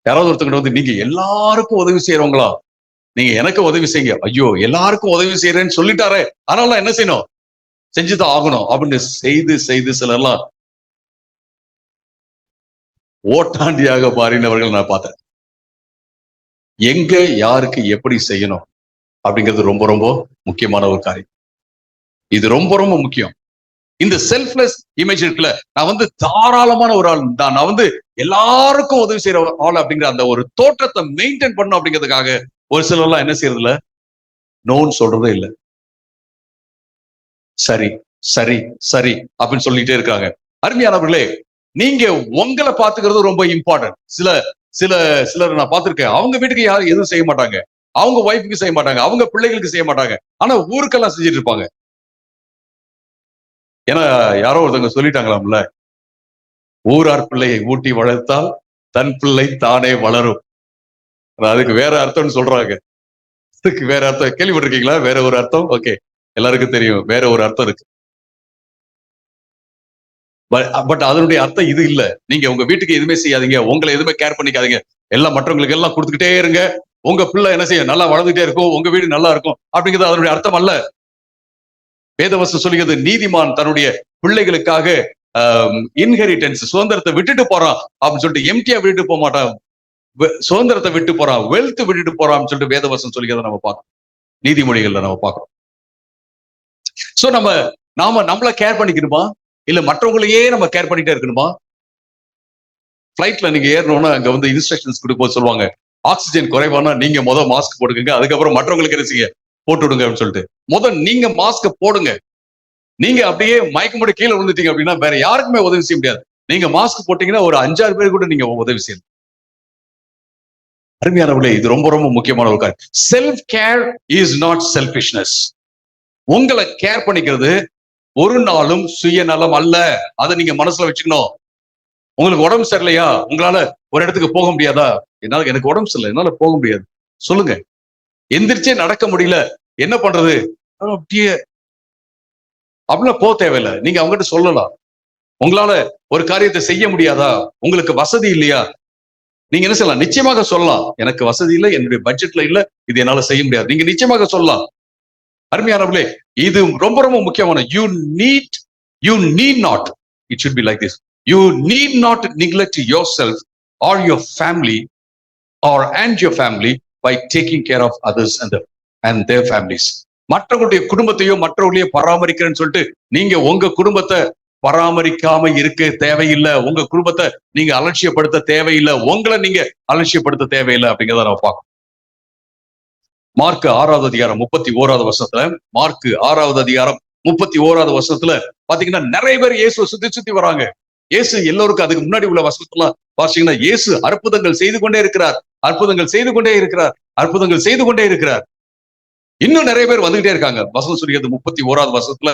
யாராவது ஒருத்தங்க நீங்க எல்லாருக்கும் உதவி செய்யறவங்களா, நீங்க எனக்கு உதவி செய்யுங்க. ஐயோ, எல்லாருக்கும் உதவி செய்யறேன்னு சொல்லிட்டாரே, அதனால என்ன செய்யணும்? செஞ்சுதான் ஆகணும் அப்படின்னு செய்து சிலர்லாம் ஓட்டாண்டியாக மாறினவர்கள் நான் பார்த்தேன். எங்க யாருக்கு எப்படி செய்யணும் அப்படிங்கிறது ரொம்ப ரொம்ப முக்கியமான ஒரு காரியம். இது ரொம்ப ரொம்ப முக்கியம். இந்த செல்ஃப்லெஸ் இமேஜ் இருக்குல்ல, நான் தாராளமான ஒரு ஆள் தான், நான் எல்லாருக்கும் உதவி செய்யற ஆள் அப்படிங்கிற அந்த ஒரு தோற்றத்தை மெயின்டைன் பண்ணணும் அப்படிங்கிறதுக்காக ஒரு சிலர்லாம் என்ன செய்யறதுல நோன்னு சொல்றதே இல்லை. சரி சரி சரி அப்படின்னு சொல்லிட்டே இருக்காங்க. அருமையானவர்களே, நீங்க உங்களை பாத்துக்கிறது ரொம்ப இம்பார்ட்டன்ட். சிலர் நான் பார்த்திருக்கேன், அவங்க வீட்டுக்கு யாரும் எதுவும் செய்ய மாட்டாங்க, அவங்க ஒய்ஃபுக்கு செய்ய மாட்டாங்க, அவங்க பிள்ளைகளுக்கு செய்ய மாட்டாங்க, ஆனா ஊருக்கெல்லாம் செஞ்சுட்டு இருப்பாங்க. ஏன்னா யாரோ ஒருத்தவங்க சொல்லிட்டாங்களாம்ல, ஊரார் பிள்ளையை ஊட்டி வளர்த்தால் தன் பிள்ளை தானே வளரும். அதுக்கு வேற அர்த்தம்னு சொல்றாங்க. அதுக்கு வேற அர்த்தம் கேள்விப்பட்டிருக்கீங்களா? வேற ஒரு அர்த்தம். ஓகே, எல்லாருக்கும் தெரியும், வேற ஒரு அர்த்தம் இருக்கு. பட் அதனுடைய அர்த்தம் இது இல்ல. நீங்க உங்க வீட்டுக்கு எதுவுமே செய்யாதீங்க, உங்களை எதுவுமே கேர் பண்ணிக்காதீங்க, எல்லாம் மற்றவங்களுக்கு எல்லாம் கொடுத்துக்கிட்டே இருங்க, உங்க பிள்ளை என்ன செய்ய நல்லா வளர்ந்துட்டே இருக்கும், உங்க வீடு நல்லா இருக்கும் அப்படிங்கிறது அதனுடைய அர்த்தம் அல்ல. வேதவசனம் சொல்லுகிறது, நீதிமான் தன்னுடைய பிள்ளைகளுக்காக இன்ஹெரிட்டன்ஸ் சுதந்திரத்தை விட்டுட்டு போறான் அப்படின்னு சொல்லிட்டு எம்டியா விட்டுட்டு போக மாட்டான், சுதந்திரத்தை விட்டு போறான், வெல்த் விட்டுட்டு போறான்னு சொல்லிட்டு வேதவசனம் சொல்லுகிறத நம்ம பார்க்கணும், நீதிமொழிகள்ல நம்ம பார்க்கணும். சோ நாம நம்மள கேர் பண்ணிக்கணுமா, இல்ல மற்றவங்களையே நம்ம கேர் பண்ணிட்டே இருக்கணுமா? பிளைட்ல நீங்க ஏறணும்னா அங்க இன்ஸ்ட்ரக்ஷன்ஸ் கொடுக்க சொல்லுவாங்க, ஆக்சிஜன் குறைவானா நீங்க மாஸ்க் போடுங்க, அதுக்கப்புறம் மற்றவங்களுக்கு என்ன செய்ய போட்டு விடுங்க அப்படின்னு சொல்லிட்டு நீங்க மாஸ்க் போடுங்க. நீங்க அப்படியே மயக்கமோட கீழே விழுந்துட்டீங்க அப்படின்னா வேற யாருக்குமே உதவி செய்ய முடியாது. நீங்க மாஸ்க் போட்டீங்கன்னா ஒரு 5-6 பேர் கூட நீங்க உதவி செய்யணும். அருமையானவர்களே, இது ரொம்ப ரொம்ப முக்கியமான ஒரு காரியம். Self care is not selfishness. உங்களை கேர் பண்ணிக்கிறது ஒரு நாளும் சுயநலம் அல்ல. அதை நீங்க மனசுல வச்சுக்கணும். உங்களுக்கு உடம்பு சரியில்லையா, உங்களால ஒரு இடத்துக்கு போக முடியாதா? எனக்கு உடம்பு சரியில்லை, என்னால போக முடியாது சொல்லுங்க. எந்திரிச்சே நடக்க முடியல, என்ன பண்றது? அப்படியே அப்படிலாம் போக தேவையில்லை. நீங்க அவங்ககிட்ட சொல்லலாம். உங்களால ஒரு காரியத்தை செய்ய முடியாதா, உங்களுக்கு வசதி இல்லையா, நீங்க என்ன செய்யலாம்? நிச்சயமாக சொல்லலாம். எனக்கு வசதி இல்லை, என்னுடைய பட்ஜெட்ல இல்ல, இது என்னால செய்ய முடியாது. நீங்க நிச்சயமாக சொல்லலாம். அருமையானவர்களே, இது ரொம்ப ரொம்ப முக்கியமான. You need not, it should be like this. You need not neglect yourself or your family and your family by taking care of others and their families. மற்றவங்களுடைய குடும்பத்தையோ மற்றவர்களையோ பராமரிக்கிறேன்னு சொல்லிட்டு நீங்க உங்க குடும்பத்தை பராமரிக்காம இருக்க தேவையில்லை. உங்க குடும்பத்தை நீங்க அலட்சியப்படுத்த தேவையில்லை. உங்களை நீங்க அலட்சியப்படுத்த தேவையில்லை அப்படிங்கிறத நம்ம பார்க்கணும். மார்க் 6வது அதிகாரம் 31வது வசனத்துல, மார்க் 6வது அதிகாரம் 31வது வசனத்துல பாத்தீங்கன்னா நிறைய பேர் இயேசுவை சுத்தி வராங்க. இயேசு எல்லோருக்கும், அதுக்கு முன்னாடி உள்ள வசனத்துல பாத்தீங்கன்னா இயேசு அற்புதங்கள் செய்து கொண்டே இருக்கிறார், அற்புதங்கள் செய்து கொண்டே இருக்கிறார், அற்புதங்கள் செய்து கொண்டே இருக்கிறார். இன்னும் நிறைய பேர் வந்துகிட்டே இருக்காங்க. வசனம் சொல்லியது 31வது வசனத்துல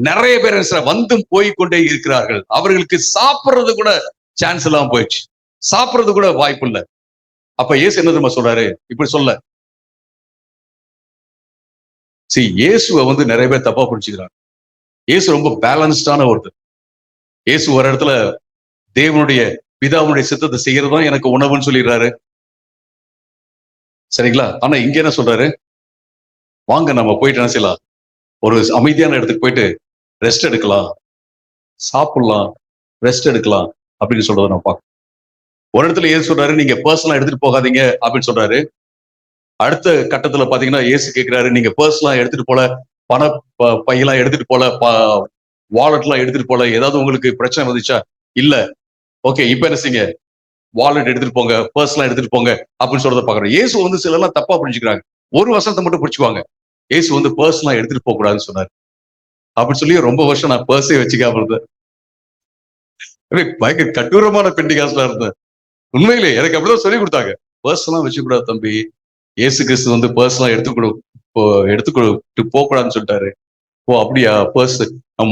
நிறைய பேர் வந்து போய்கொண்டே இருக்கிறார்கள். அவர்களுக்கு சாப்பிடுறது கூட சான்ஸ் எல்லாம் போயிடுச்சு, சாப்பிடுறது கூட வாய்ப்பு இல்லை. அப்ப இயேசு என்ன தெரியுமா சொல்றாரு? இப்படி சொல்ல, இயேசுவை நிறைய பேர் தப்பா புரிஞ்சுக்கிறாங்க. இயேசு ரொம்ப பேலன்ஸ்டான ஒருத்தர். இயேசு ஒரு இடத்துல தேவனுடைய பிதாவுடைய சித்தத்தை செய்யறதுதான் எனக்கு உணவுன்னு சொல்லிடுறாரு, சரிங்களா? ஆனா இங்க என்ன சொல்றாரு? வாங்க நம்ம போயிட்டு என்ன செய்யலாம், ஒரு அமைதியான இடத்துக்கு போயிட்டு ரெஸ்ட் எடுக்கலாம், சாப்பிடலாம், ரெஸ்ட் எடுக்கலாம் அப்படின்னு சொல்றதை நம்ம பார்க்கணும். ஒரு இடத்துல ஏசு சொல்றாரு, நீங்க பர்சனலா எடுத்துட்டு போகாதீங்க அப்படின்னு சொல்றாரு. அடுத்த கட்டத்துல பாத்தீங்கன்னா ஏசு கேட்கிறாரு, நீங்க பர்சனலா எடுத்துட்டு போல, பண பையெல்லாம் எடுத்துட்டு போல, வாலெட் எல்லாம் எடுத்துட்டு போல, ஏதாவது உங்களுக்கு பிரச்சனை வந்துச்சா? இல்ல. ஓகே, இப்ப என்ன செய்யுங்க? வாலெட் எடுத்துட்டு போங்க, பர்சனலா எடுத்துட்டு போங்க அப்படின்னு சொல்றதை பாக்குறோம். ஏசு சில எல்லாம் தப்பா புரிஞ்சுக்கிறாங்க. ஒரு வசனத்தை மட்டும் புரிச்சுக்குவாங்க. ஏசு பர்சனலா எடுத்துட்டு போக கூடாதுன்னு சொன்னாரு. அப்படின்னு சொல்லி ரொம்ப வருஷம் நான் பர்ஸே வச்சுக்காம இருந்தேன். பயங்கர கட்டூரமான பெண்டிகாஸ்ல இருந்தேன். உண்மையிலே எனக்கு அப்படிதான் சொல்லி கொடுத்தாங்க. பர்சனலா வச்சுக்கூடாது தம்பி, ஏசு கிறிஸ்து பர்சனலா எடுத்துக்கிட்டு போக கூடாதுன்னு சொல்லிட்டாரு. ஓ அப்படியா? பர்ஸ்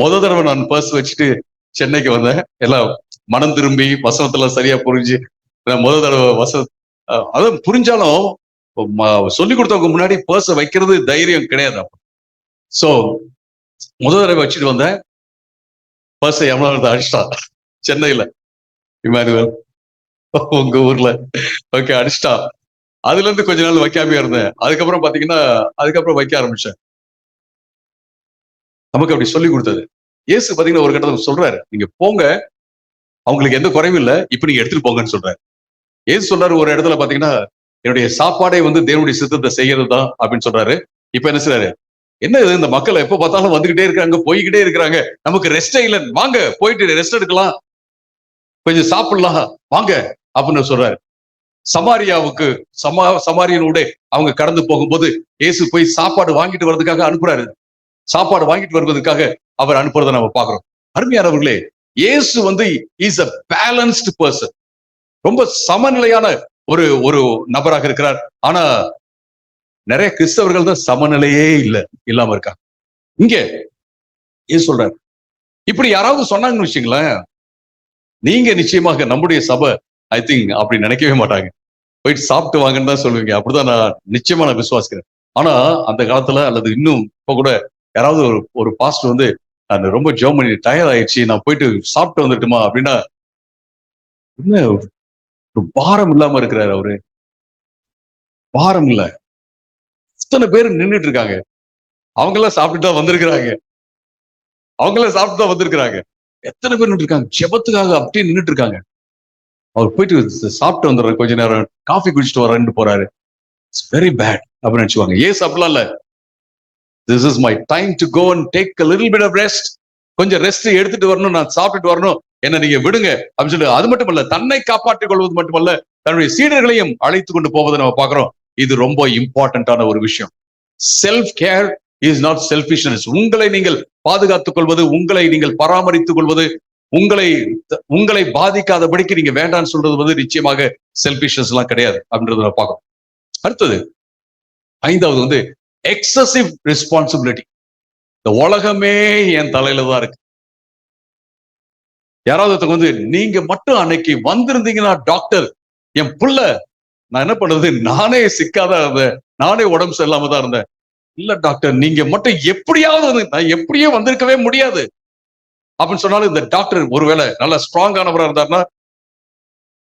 முதல் தடவை நான் பர்ஸ் வச்சுட்டு சென்னைக்கு வந்தேன். எல்லாம் மனம் திரும்பி வசனத்துல சரியா புரிஞ்சு முதல் தடவை அதான் புரிஞ்சாலும் சொல்லி கொடுத்தவங்க முன்னாடி பர்ஸ வைக்கிறது தைரியம் கிடையாது. சோ முதல் தடவை வச்சுட்டு வந்தேன். பர்ஸை எவ்வளவு அடிச்சிட்டா சென்னையில, இமானுவேல் உங்க ஊர்ல. ஓகே, அடிச்சிட்டா. அதுல இருந்து கொஞ்ச நாள் வைக்காம இருந்தேன். அதுக்கப்புறம் பாத்தீங்கன்னா வைக்க ஆரம்பிச்சேன். நமக்கு அப்படி சொல்லி கொடுத்தது இயேசு. பாத்தீங்கன்னா ஒரு கட்டத்துல சொல்றாரு, நீங்க போங்க, அவங்களுக்கு எந்த குறைவும் இல்லை, இப்ப நீங்க எடுத்துட்டு போங்கன்னு சொல்றாரு. ஏசு சொல்றாரு ஒரு இடத்துல பாத்தீங்கன்னா, என்னுடைய சாப்பாடே தேவனுடைய சித்தத்தை செய்யறது தான் அப்படின்னு சொல்றாரு. இப்ப என்ன செய்றாரு? என்ன இது, இந்த மக்கள் எப்ப பார்த்தாலும் வந்துகிட்டே இருக்காங்க, போய்கிட்டே இருக்கிறாங்க, நமக்கு ரெஸ்டே இல்லை, வாங்க போயிட்டு ரெஸ்ட் எடுக்கலாம், கொஞ்சம் சாப்பிடலாம் வாங்க அப்படின்னு சொல்றாரு. சமாரியனோட அவங்க கடந்து போகும்போது இயேசு போய் சாப்பாடு வாங்கிட்டு வர்றதுக்காக அனுப்புறாரு. சாப்பாடு வாங்கிட்டு வருவதற்காக அவர் அனுப்புறதை நம்ம பாக்குறோம். அருமையானவர்களே, இயேசு இஸ் a balanced person. ரொம்ப சமநிலையான ஒரு நபராக இருக்கிறார். ஆனா நிறைய கிறிஸ்தவர்கள் தான் சமநிலையே இல்லாம இருக்காங்க. இங்க ஏன் சொல்றாரு? இப்படி யாராவது சொன்னாங்கன்னு வச்சுங்களேன், நீங்க நிச்சயமாக நம்முடைய சபை ஐ திங்க் அப்படி நினைக்கவே மாட்டாங்க. போயிட்டு சாப்பிட்டு வாங்கன்னு தான் சொல்லுவீங்க. அப்படிதான் நான் நிச்சயமா விசுவாசிக்கிறேன். ஆனா அந்த காலத்துல அல்லது இன்னும் இப்ப கூட யாராவது ஒரு பாஸ்டர் நான் ரொம்ப ஜெபம் பண்ணி டயர்ட் ஆயிடுச்சு, நான் போயிட்டு சாப்பிட்டு வந்துட்டுமா அப்படின்னா, என்ன ஒரு பாரம் இல்லாம இருக்கிறாரு அவரு. பாரம் இல்ல. இத்தனை பேர் நின்றுட்டு இருக்காங்க, அவங்க எல்லாம் சாப்பிட்டு தான் வந்திருக்கிறாங்க. எத்தனை பேர் நின்று இருக்காங்க ஜெபத்துக்காக, அப்படியே நின்றுட்டு இருக்காங்க. அவர் போயிட்டு சாப்பிட்டு வந்துடுறாரு, கொஞ்ச நேரம் காஃபி குடிச்சிட்டு வரேன்னு போறாரு. இட்ஸ் வெரி பேட் அப்படின்னு நினைச்சுவாங்க. ஏன் அப்படிலாம் இல்ல. This is my time to go and take a little bit of rest. கொஞ்சம் ரெஸ்ட் எடுத்துட்டு வரணும், நான் சாப்பிட்டுட்டு வரணும், என்ன நீங்க விடுங்க அப்படின்னு சொல்லி, அது மட்டுமல்ல, தன்னை காப்பாற்றிக் கொள்வது மட்டுமல்ல, தன்னுடைய சீடர்களையும் அழைத்து கொண்டு போவதை நம்ம பாக்குறோம். இது ரொம்ப இம்பார்ட்டன்டான ஒரு விஷயம். Self care is not selfishness. உங்களை நீங்கள் பாதுகாத்துக் கொள்வது, உங்களை நீங்கள் பராமரித்துக் கொள்வது, உங்களை பாதிக்காதபடிக்கு நீங்க வேண்டாம்னு சொல்றது நிச்சயமாக செல்ஃபிஷ்னஸ் எல்லாம் கிடையாது அப்படின்றத நம்ம பார்க்கணும். அடுத்தது 5வது எக்ஸசிவ் ரெஸ்பான்சிபிலிட்டி. இந்த உலகமே என் தலையில தான் இருக்கு. யாராவது ஒருத்தவங்க வந்து, நீங்க மட்டும் அன்னைக்கு வந்திருந்தீங்கன்னா டாக்டர், என் புள்ள, நான் என்ன பண்றது, நானே சிக்காதான் இருந்தேன், நானே உடம்பு சரியில்லாம தான் இருந்தேன். இல்ல டாக்டர், நீங்க மட்டும் எப்படியாவது, நான் எப்படியே வந்திருக்கவே முடியாது அப்படின்னு சொன்னாலும், இந்த டாக்டர் ஒருவேளை நல்ல ஸ்ட்ராங்கானவரா இருந்தாருன்னா,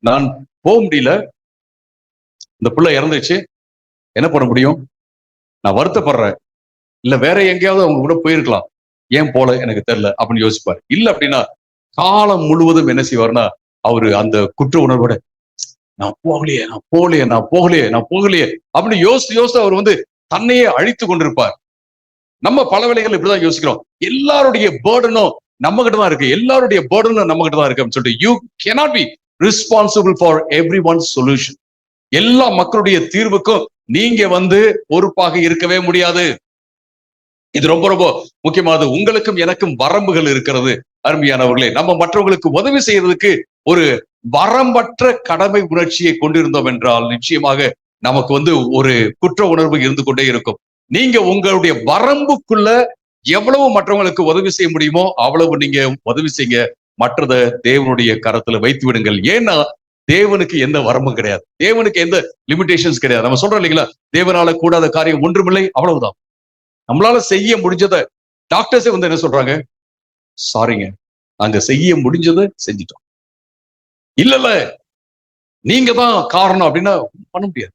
நான் போக முடியல, இந்த புள்ள இறந்துச்சு, என்ன பண்ண முடியும், நான் வருத்தப்படுறேன், இல்ல வேற எங்கேயாவது அவங்க கூட போயிருக்கலாம், ஏன் போல எனக்கு தெரியல அப்படின்னு யோசிப்பாரு. இல்ல அப்படின்னா காலம் முழுவதும் என்ன செய்வார்னா, அவரு அந்த குற்ற உணர்வோட, நான் போகலையே, நான் போகலையே, நான் போகலையே, நான் போகலையே அப்படின்னு யோசித்து யோசித்து அவர் வந்து தன்னையே அழித்து கொண்டிருப்பார். நம்ம பல வேளைகள் இப்படிதான் யோசிக்கிறோம். எல்லாருடைய பேர்டனும் நம்ம கிட்ட தான் இருக்கு, எல்லாருடைய பேர்டனும் நம்ம கிட்ட தான் இருக்கு அப்படின்னு சொல்லிட்டு, you cannot be responsible for everyone's solution. எல்லா மக்களுடைய தீர்வுக்கும் நீங்க வந்து பொறுப்பாக இருக்கவே முடியாது. இது ரொம்ப ரொம்ப முக்கியமானது. உங்களுக்கும் எனக்கும் வரம்புகள் இருக்கிறது. அருமையானவர்களே, நம்ம மற்றவங்களுக்கு உதவி செய்யறதுக்கு ஒரு வரம்பற்ற கடமை உணர்ச்சியை கொண்டிருந்தோம் என்றால் நிச்சயமாக நமக்கு வந்து ஒரு குற்ற உணர்வு இருந்து கொண்டே இருக்கும். நீங்க உங்களுடைய வரம்புக்குள்ள எவ்வளவு மற்றவங்களுக்கு உதவி செய்ய முடியுமோ அவ்வளவு நீங்க உதவி செய்ய, மற்றதை தேவனுடைய கரத்துல வைத்து விடுங்கள். ஏன்னா தேவனுக்கு எந்த வரம்பும் கிடையாது, தேவனுக்கு எந்த லிமிடேஷன்ஸ் கிடையாது. நம்ம சொல்றோம் இல்லைங்களா, தேவனால கூடாத காரியம் ஒன்றுமில்லை, அவ்வளவுதான். நம்மளால செய்ய முடிஞ்சதை டாக்டர்ஸே வந்து என்ன சொல்றாங்க, சாரிங்க, நாங்க செய்ய முடிஞ்சதை செஞ்சிட்டோம், இல்ல நீங்க தான் காரணம் அப்படின்னா பண்ண முடியாது.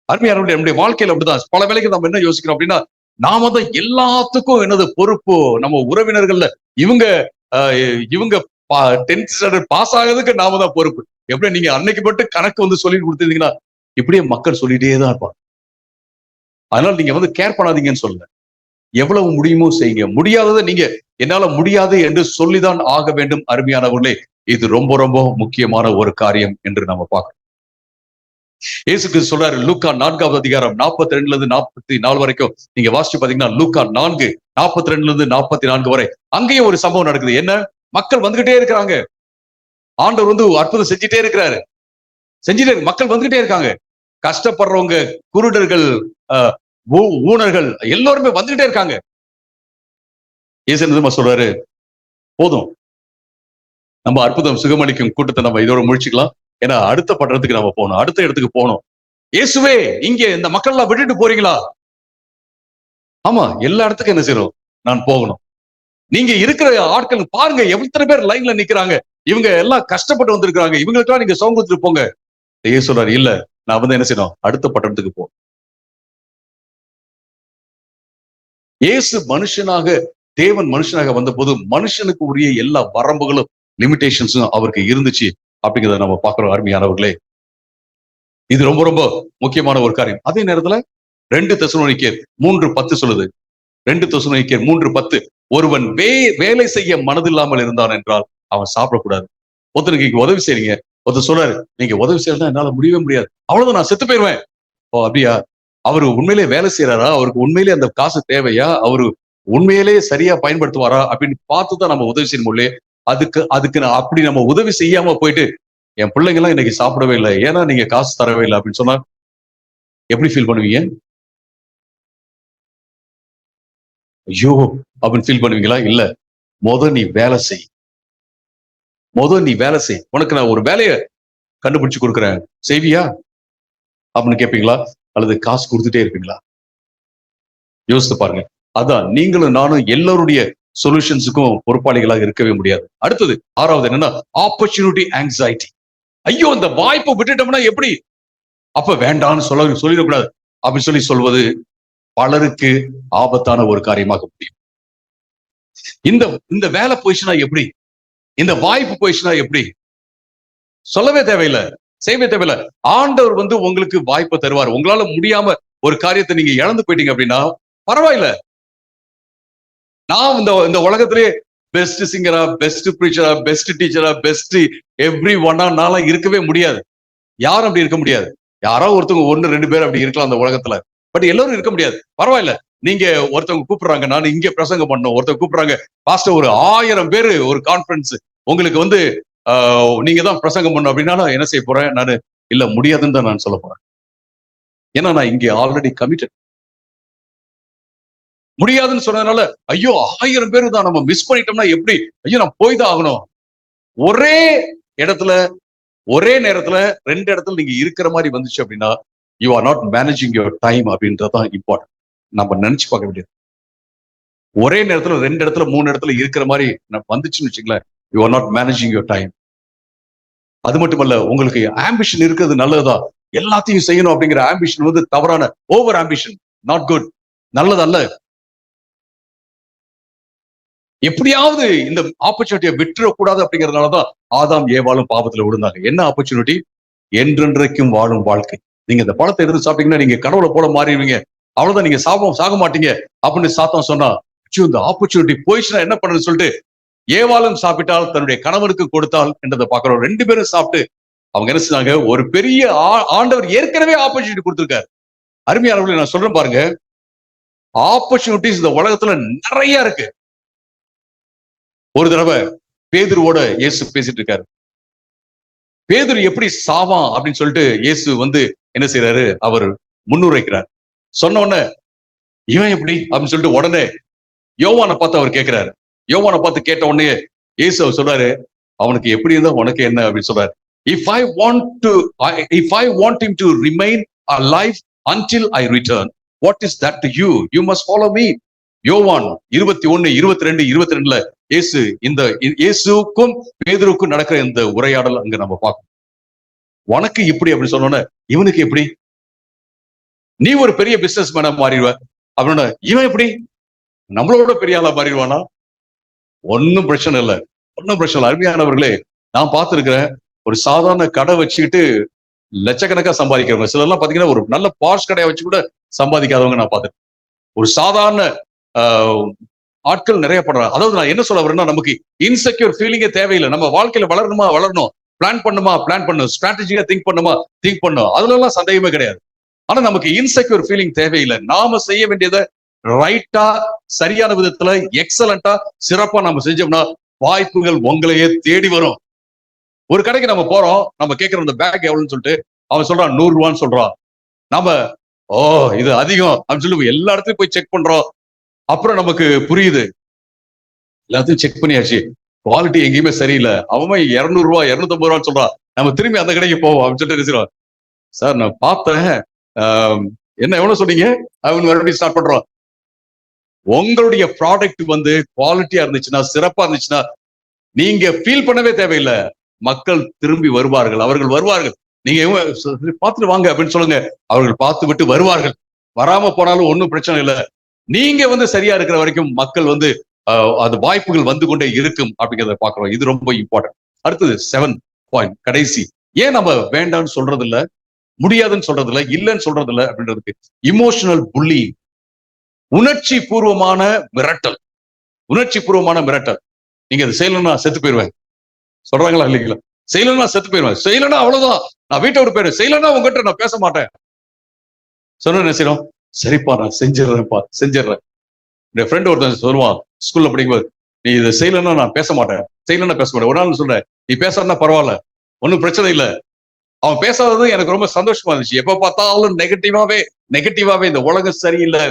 அருமையானவர்களே, நம்முடைய வாழ்க்கையில அப்படிதான் பல வேளைக்கு நம்ம என்ன யோசிக்கிறோம் அப்படின்னா, நாம தான் எல்லாத்துக்கும் என்னது பொறுப்பு, நம்ம உறவினர்கள்ல இவங்க இவங்க 10th ஸ்டாண்டர்ட் பாஸ் ஆகிறதுக்கு நாம தான் பொறுப்பு. எப்படி நீங்க அன்னைக்கு மட்டும் கணக்கு வந்து சொல்லி கொடுத்திருந்தீங்கன்னா இப்படியே மக்கள் சொல்லிட்டே தான் இருப்பாங்க. அதனால நீங்க வந்து கேர் பண்ணாதீங்கன்னு சொல்லுங்க. எவ்வளவு முடியுமோ செய்யுங்க, முடியாததை நீங்க என்னால முடியாது என்று சொல்லிதான் ஆக வேண்டும். அருமையானவர்களே, இது ரொம்ப ரொம்ப முக்கியமான ஒரு காரியம் என்று நம்ம பார்க்கிறோம். இயேசுக்கு சொல்றாரு, லூக்கா 4வது அதிகாரம் 42ல இருந்து 44 வரைக்கும் நீங்க வாசிச்சு பாத்தீங்கன்னா, லூக்கா 4 42ல இருந்து 44 வரை அங்கேயும் ஒரு சம்பவம் நடக்குது. என்ன, மக்கள் வந்துகிட்டே இருக்கிறாங்க, ஆண்டவர் வந்து அற்புதம் செஞ்சுட்டே இருக்கிறாரு, மக்கள் வந்துகிட்டே இருக்காங்க, கஷ்டப்படுறவங்க, குருடர்கள், ஊனர்கள் எல்லோருமே வந்துகிட்டே இருக்காங்க. இயேசு சொல்றாரு, போதும், நம்ம அற்புதம் சுகமளிக்கும் கூட்டத்தை நம்ம இதோட முடிச்சுக்கலாம், ஏன்னா அடுத்த பட்டணத்துக்கு நம்ம போகணும், அடுத்த இடத்துக்கு போகணும். இயேசுவே, இங்க இந்த மக்கள் எல்லாம் விட்டுட்டு போறீங்களா? ஆமா, எல்லா இடத்துக்கும் என்ன செய்யறோம், நான் போகணும். நீங்க இருக்கிற ஆட்கள் பாருங்க, எத்தனை பேர் லைன்ல நிக்கிறாங்க, இவங்க எல்லாம் கஷ்டப்பட்டு வந்திருக்காங்க, இவங்களுக்கெல்லாம் நீங்க சோகம் கொடுத்துட்டு போங்க. இயேசு சொல்றாரு, இல்ல, நான் வந்து என்ன செய்யணும், அடுத்த பட்டணத்துக்கு போ. இயேசு மனுஷனாக, தேவன் மனுஷனாக வந்த போது மனுஷனுக்கு உரிய எல்லா வரம்புகளும் லிமிடேஷன்ஸும் அவருக்கு இருந்துச்சு அப்படிங்கிறத நம்ம பார்க்கிறோம். அருமையானவர்களே, இது ரொம்ப ரொம்ப முக்கியமான ஒரு காரியம். அதே நேரத்துல 2 தெசலோனிக்கேயர் 3:10 சொல்லுது, 2 தெசலோனிக்கேயர் 3:10, ஒருவன் வேலை செய்ய மனதில்லாமல் இருந்தான் என்றால் அவன் சாப்பிடக்கூடாது. ஒருத்தருக்கு உதவி செய்றீங்க, ஒருத்தர் சொல்றாரு, நீங்க உதவி செய்யறதா என்னால முடியவே முடியாது, அவ்வளவுதான், நான் செத்து போயிருவேன். ஓ அப்படியா, அவரு உண்மையிலே வேலை செய்யறாரா, அவருக்கு உண்மையிலே அந்த காசு தேவையா, அவரு உண்மையிலே சரியா பயன்படுத்துவாரா அப்படின்னு பார்த்துதான் நம்ம உதவி செய்யணும். அதுக்கு அப்படி நம்ம உதவி செய்யாம போயிட்டு, என் பிள்ளைங்க எல்லாம் இன்னைக்கு சாப்பிடவே இல்லை, ஏன்னா நீங்க காசு தரவே இல்லை அப்படின்னு சொன்னா எப்படி ஃபீல் பண்ணுவீங்க? ஐயோ அப்படின்னு ஃபீல் பண்ணுவீங்களா? இல்ல, நீ வேலை செய், நீ வேலை செய், உனக்கு நான் ஒரு வேலையை கண்டுபிடிச்சு கொடுக்குறேன், செய்வியா அப்படின்னு கேட்பீங்களா? அல்லது காசு கொடுத்துட்டே இருப்பீங்களா? யோசித்து பாருங்க. அதான், நீங்களும் நானும் எல்லாருடைய சொல்யூஷன்ஸுக்கும் பொறுப்பாளிகளாக இருக்கவே முடியாது. அடுத்தது 6வது என்னன்னா, ஆப்பர்ச்சுனிட்டி ஆங்ஸைட்டி. ஐயோ, இந்த வாய்ப்பை விட்டுட்டோம்னா எப்படி, அப்ப வேண்டாம்னு சொல்லிடக்கூடாது அப்படின்னு சொல்வது பலருக்கு ஆபத்தான ஒரு காரியமாக முடியும். இந்த வேலை போயிடுச்சுன்னா எப்படி, இந்த வாய்ப்பு போயிடுச்சுன்னா எப்படி, சொல்லவே தேவையில்லை, செய்யவே தேவையில்லை. ஆண்டவர் வந்து உங்களுக்கு வாய்ப்பை தருவார். உங்களால முடியாம ஒரு காரியத்தை நீங்க இழந்து போயிட்டீங்க அப்படின்னா பரவாயில்ல. நான் இந்த உலகத்திலேயே பெஸ்ட் சிங்கரா, பெஸ்ட் பிரீச்சரா, பெஸ்ட் டீச்சரா, பெஸ்ட் எவ்ரி ஒன்னால இருக்கவே முடியாது. யாரும் அப்படி இருக்க முடியாது. யாரோ ஒருத்தவங்க 1-2 பேர் அப்படி இருக்கலாம் அந்த உலகத்துல, பட் எல்லாரும் இருக்க முடியாது. பரவாயில்ல, நீங்க ஒருத்தவங்க கூப்பிடுறாங்க, நான் இங்க பிரசங்கம் பண்ணணும், ஒருத்தவங்க கூப்பிடுறாங்க, பாஸ்டர் ஒரு 1000 பேரு ஒரு கான்ஃபரன்ஸ், உங்களுக்கு வந்து நீங்க தான் பிரசங்கம் பண்ணணும் அப்படின்னா நான் என்ன செய்ய போறேன், நான் இல்ல முடியாதுன்னு தான் நான் சொல்ல போறேன். ஏன்னா நான் இங்க ஆல்ரெடி கமிட்டட். முடியாதுன்னு சொன்னதுனால ஐயோ 1000 பேர் தான் நம்ம மிஸ் பண்ணிட்டோம்னா எப்படி, ஐயோ நான் போய் தான் ஆகணும். ஒரே இடத்துல ஒரே நேரத்துல 2 இடத்துல நீங்க இருக்கிற மாதிரி வந்துச்சு அப்படின்னா you are not managing your time அப்படின்றதான் இம்பார்ட்டன்ட். நம்ம நினைச்சு பார்க்க வேண்டியது. ஒரே நேரத்துல 2 இடத்துல 3 இடத்துல இருக்கிற மாதிரி வந்துச்சுன்னு வச்சுங்களேன், you are not managing your time. அது மட்டுமல்ல, உங்களுக்கு ஆம்பிஷன் இருக்கிறது நல்லதுதான், எல்லாத்தையும் செய்யணும் அப்படிங்கிற ஆம்பிஷன் வந்து தவறான ஓவர் ஆம்பிஷன், நாட் குட், நல்லதல்ல. எப்படியாவது இந்த ஆப்பர்ச்சுனிட்டியை விட்டுறக்கூடாது அப்படிங்கறதுனாலதான் ஆதாம் ஏவாளும் பாவத்துல விழுந்தாங்க. என்ன ஆப்பர்ச்சுனிட்டி? என்றென்றைக்கும் வாழும் வாழ்க்கை. நீங்க இந்த பழத்தை எடுத்து சாப்பிட்டீங்கன்னா நீங்க கடவுளை போல மாறிடுவீங்க, அவ்வளவுதான், நீங்க சாக மாட்டீங்க அப்படின்னு சாத்தான் சொன்னா, இந்த ஆப்பர்ச்சுனிட்டி போயிடுச்சுன்னா என்ன பண்றது சொல்லிட்டு ஏவாளும் சாப்பிட்டால் தன்னுடைய கணவனுக்கு கொடுத்தால் என்றதை பாக்குறோம். 2 பேரும் சாப்பிட்டு அவங்க என்ன செஞ்சாங்க, ஒரு பெரிய ஆண்டவர் ஏற்கனவே ஆப்பர்ச்சுனிட்டி கொடுத்திருக்காரு. அருமையானவர்களே, நான் சொல்றேன் பாருங்க, ஆப்பர்ச்சுனிட்டிஸ் இந்த உலகத்துல நிறைய இருக்கு. ஒரு தடவை பேதுருவோட இயேசு பேசிட்டு இருக்காரு. பேதுரு எப்படி சாவான் அப்படின்னு சொல்லிட்டு இயேசு வந்து என்ன செய்யறாரு, அவர் முன்னுரைக்கிறார். சொன்ன உடனே இவன் எப்படி அப்படின்னு சொல்லிட்டு உடனே யோவானை பார்த்து அவர் கேட்கிறாரு. யோவானை பார்த்து கேட்ட உடனே இயேசு அவர் சொல்றாரு, அவனுக்கு எப்படி இருந்தா உனக்கு என்ன அப்படின்னு சொல்றாரு. If I want him to remain alive until I return, what is that to you? You must follow me. யோவான் 21, 22, 22ல இயேசு இந்த இயேசுக்கும் பேதுருவுக்கும் நடக்கிற இந்த உரையாடல் அங்க நம்ம பார்க்கணும். உனக்கு இப்படி அப்படி சொன்னோன்னே இவனுக்கு எப்படி, நீ ஒரு பெரிய பிசினஸ் மேனா மாறிடுவ அப்படின்னு, இவன் எப்படி நம்மளோட பெரிய ஆளா மாறிடுவானா? ஒன்னும் பிரச்சனை இல்லை, ஒன்னும் பிரச்சனை இல்லை. அருமையானவர்களே, நான் பார்த்திருக்கிறேன், ஒரு சாதாரண கடை வச்சுக்கிட்டு லட்சக்கணக்கா சம்பாதிக்கிறவங்க, சிலர் எல்லாம் பாத்தீங்கன்னா ஒரு நல்ல பாஷ் கடையை வச்சு கூட சம்பாதிக்காதவங்க நான் பார்த்துருக்கேன். ஒரு சாதாரண ஆட்கள் நிறைய பண்றாங்க. அதாவது நான் என்ன சொல்ல வரேன்னா, நமக்கு இன்செக்யூர் ஃபீலிங்கே தேவையில்லை. நம்ம வாழ்க்கையில வளரணும், பிளான் பண்ணும், ஸ்ட்ராட்டஜிக்கா திங்க் பண்ணும், அதுல எல்லாம் சந்தேகமே கிடையாது. ஆனா நமக்கு இன்செக்யூர் ஃபீலிங் தேவையில்லை. நாம செய்ய வேண்டியதை ரைட்டா, சரியான விதத்துல, எக்ஸலண்டா, சிறப்பா நம்ம செஞ்சோம்னா வாய்ப்புகள் உங்களையே தேடி வரும். ஒரு கடைக்கு நம்ம போறோம், நம்ம கேட்கிறோம் இந்த பேக் எவ்வளவுன்னு சொல்லிட்டு, அவன் சொல்றான் 100 ரூபான்னு சொல்றான். நம்ம இது அதிகம் அப்படின்னு சொல்லி எல்லா இடத்துலயும் போய் செக் பண்றோம். அப்புறம் நமக்கு புரியுது, எல்லாத்தையும் செக் பண்ணியாச்சு, குவாலிட்டி எங்கேயுமே சரியில்லை. அவன் 200 ரூபாய் 250 ரூபான்னு சொல்றான். நம்ம திரும்பி அந்த கடைக்கு போவோம் அப்படின்னு சொல்லிட்டு நினைச்சிடும், சார் நான் பார்த்தேன், என்ன எவ்வளவு சொன்னீங்க அவங்க மறுபடியும் ஸ்டார்ட் பண்றோம். உங்களுடைய ப்ராடக்ட் வந்து குவாலிட்டியா இருந்துச்சுன்னா, சிறப்பா இருந்துச்சுன்னா, நீங்க ஃபீல் பண்ணவே தேவையில்லை. மக்கள் திரும்பி வருவார்கள், அவர்கள் வருவார்கள். நீங்க பார்த்துட்டு வாங்க அப்படின்னு சொல்லுங்க, அவர்கள் பார்த்து விட்டு வருவார்கள். வராம போனாலும் ஒன்னும் பிரச்சனை இல்லை. நீங்க வந்து சரியா இருக்கிற வரைக்கும் மக்கள் வந்து அது வாய்ப்புகள் வந்து கொண்டே இருக்கும் அப்படிங்கிறத பாக்குறோம். இது ரொம்ப இம்பார்ட்டன்ட். அடுத்தது 7th பாயிண்ட், கடைசி. ஏன் நம்ம வேண்டாம்னு சொல்றது இல்ல, முடியாதுன்னு சொல்றது இல்ல, இல்லைன்னு சொல்றது இல்ல அப்படின்றதுக்கு இமோஷனல் புல்லி, உணர்ச்சி பூர்வமான மிரட்டல். நீங்க அதை செய்யலன்னா செத்து போயிருவேன் சொல்றாங்களா இல்லைங்களா? செய்யலன்னா செத்து போயிருவேன், செய்யலன்னா அவ்வளவுதான், நான் வீட்டை விட்டு போயிருவேன், செய்யலன்னா உங்ககிட்ட நான் பேச மாட்டேன். சொன்ன என்ன செய்யணும், சரிப்பா நான் செஞ்சிடறேன். என் ஃப்ரெண்ட் ஒருத்தன் சொல்லுவான், ஸ்கூல்ல படிக்கும்போது, நீ இதை செய்யலன்னா நான் பேச மாட்டேன். ஒரு நாள் சொல்றேன், நீ பேசாதா பரவாயில்ல, ஒன்னும் பிரச்சனை இல்லை. அவன் பேசாதது எனக்கு ரொம்ப சந்தோஷமா இருந்துச்சு. எப்ப பார்த்தாலும் நெகட்டிவாவே இந்த உலகம் சரியில்லை,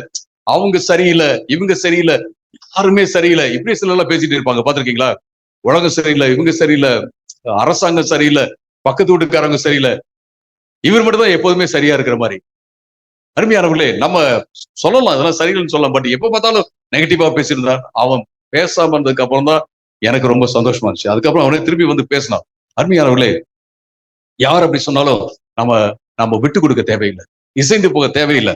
அவங்க சரியில்லை, இவங்க சரியில்லை, யாருமே சரியில்லை, இப்படி சில எல்லாம் பேசிட்டு இருப்பாங்க, பாத்திருக்கீங்களா? உலகம் சரியில்லை, இவங்க சரியில்லை, அரசாங்கம் சரியில்லை, பக்கத்து வீட்டுக்காரங்க சரியில்லை, இவர் மட்டும் தான் எப்போதுமே சரியா இருக்கிற மாதிரி. அருமையானவர்களே, நம்ம சொல்லலாம் இதெல்லாம் சரியில்லைன்னு சொல்லலாம், பட் எப்ப பார்த்தாலும் நெகட்டிவா பேசியிருந்தான். அவன் பேசாம இருந்ததுக்கு அப்புறம் தான் எனக்கு ரொம்ப சந்தோஷமா இருந்துச்சு. அதுக்கப்புறம் அவனே திரும்பி வந்து பேசினான். அருமையானவர்களே, யார் அப்படி சொன்னாலும் நம்ம விட்டு கொடுக்க தேவையில்லை, இசைந்து போக தேவையில்லை.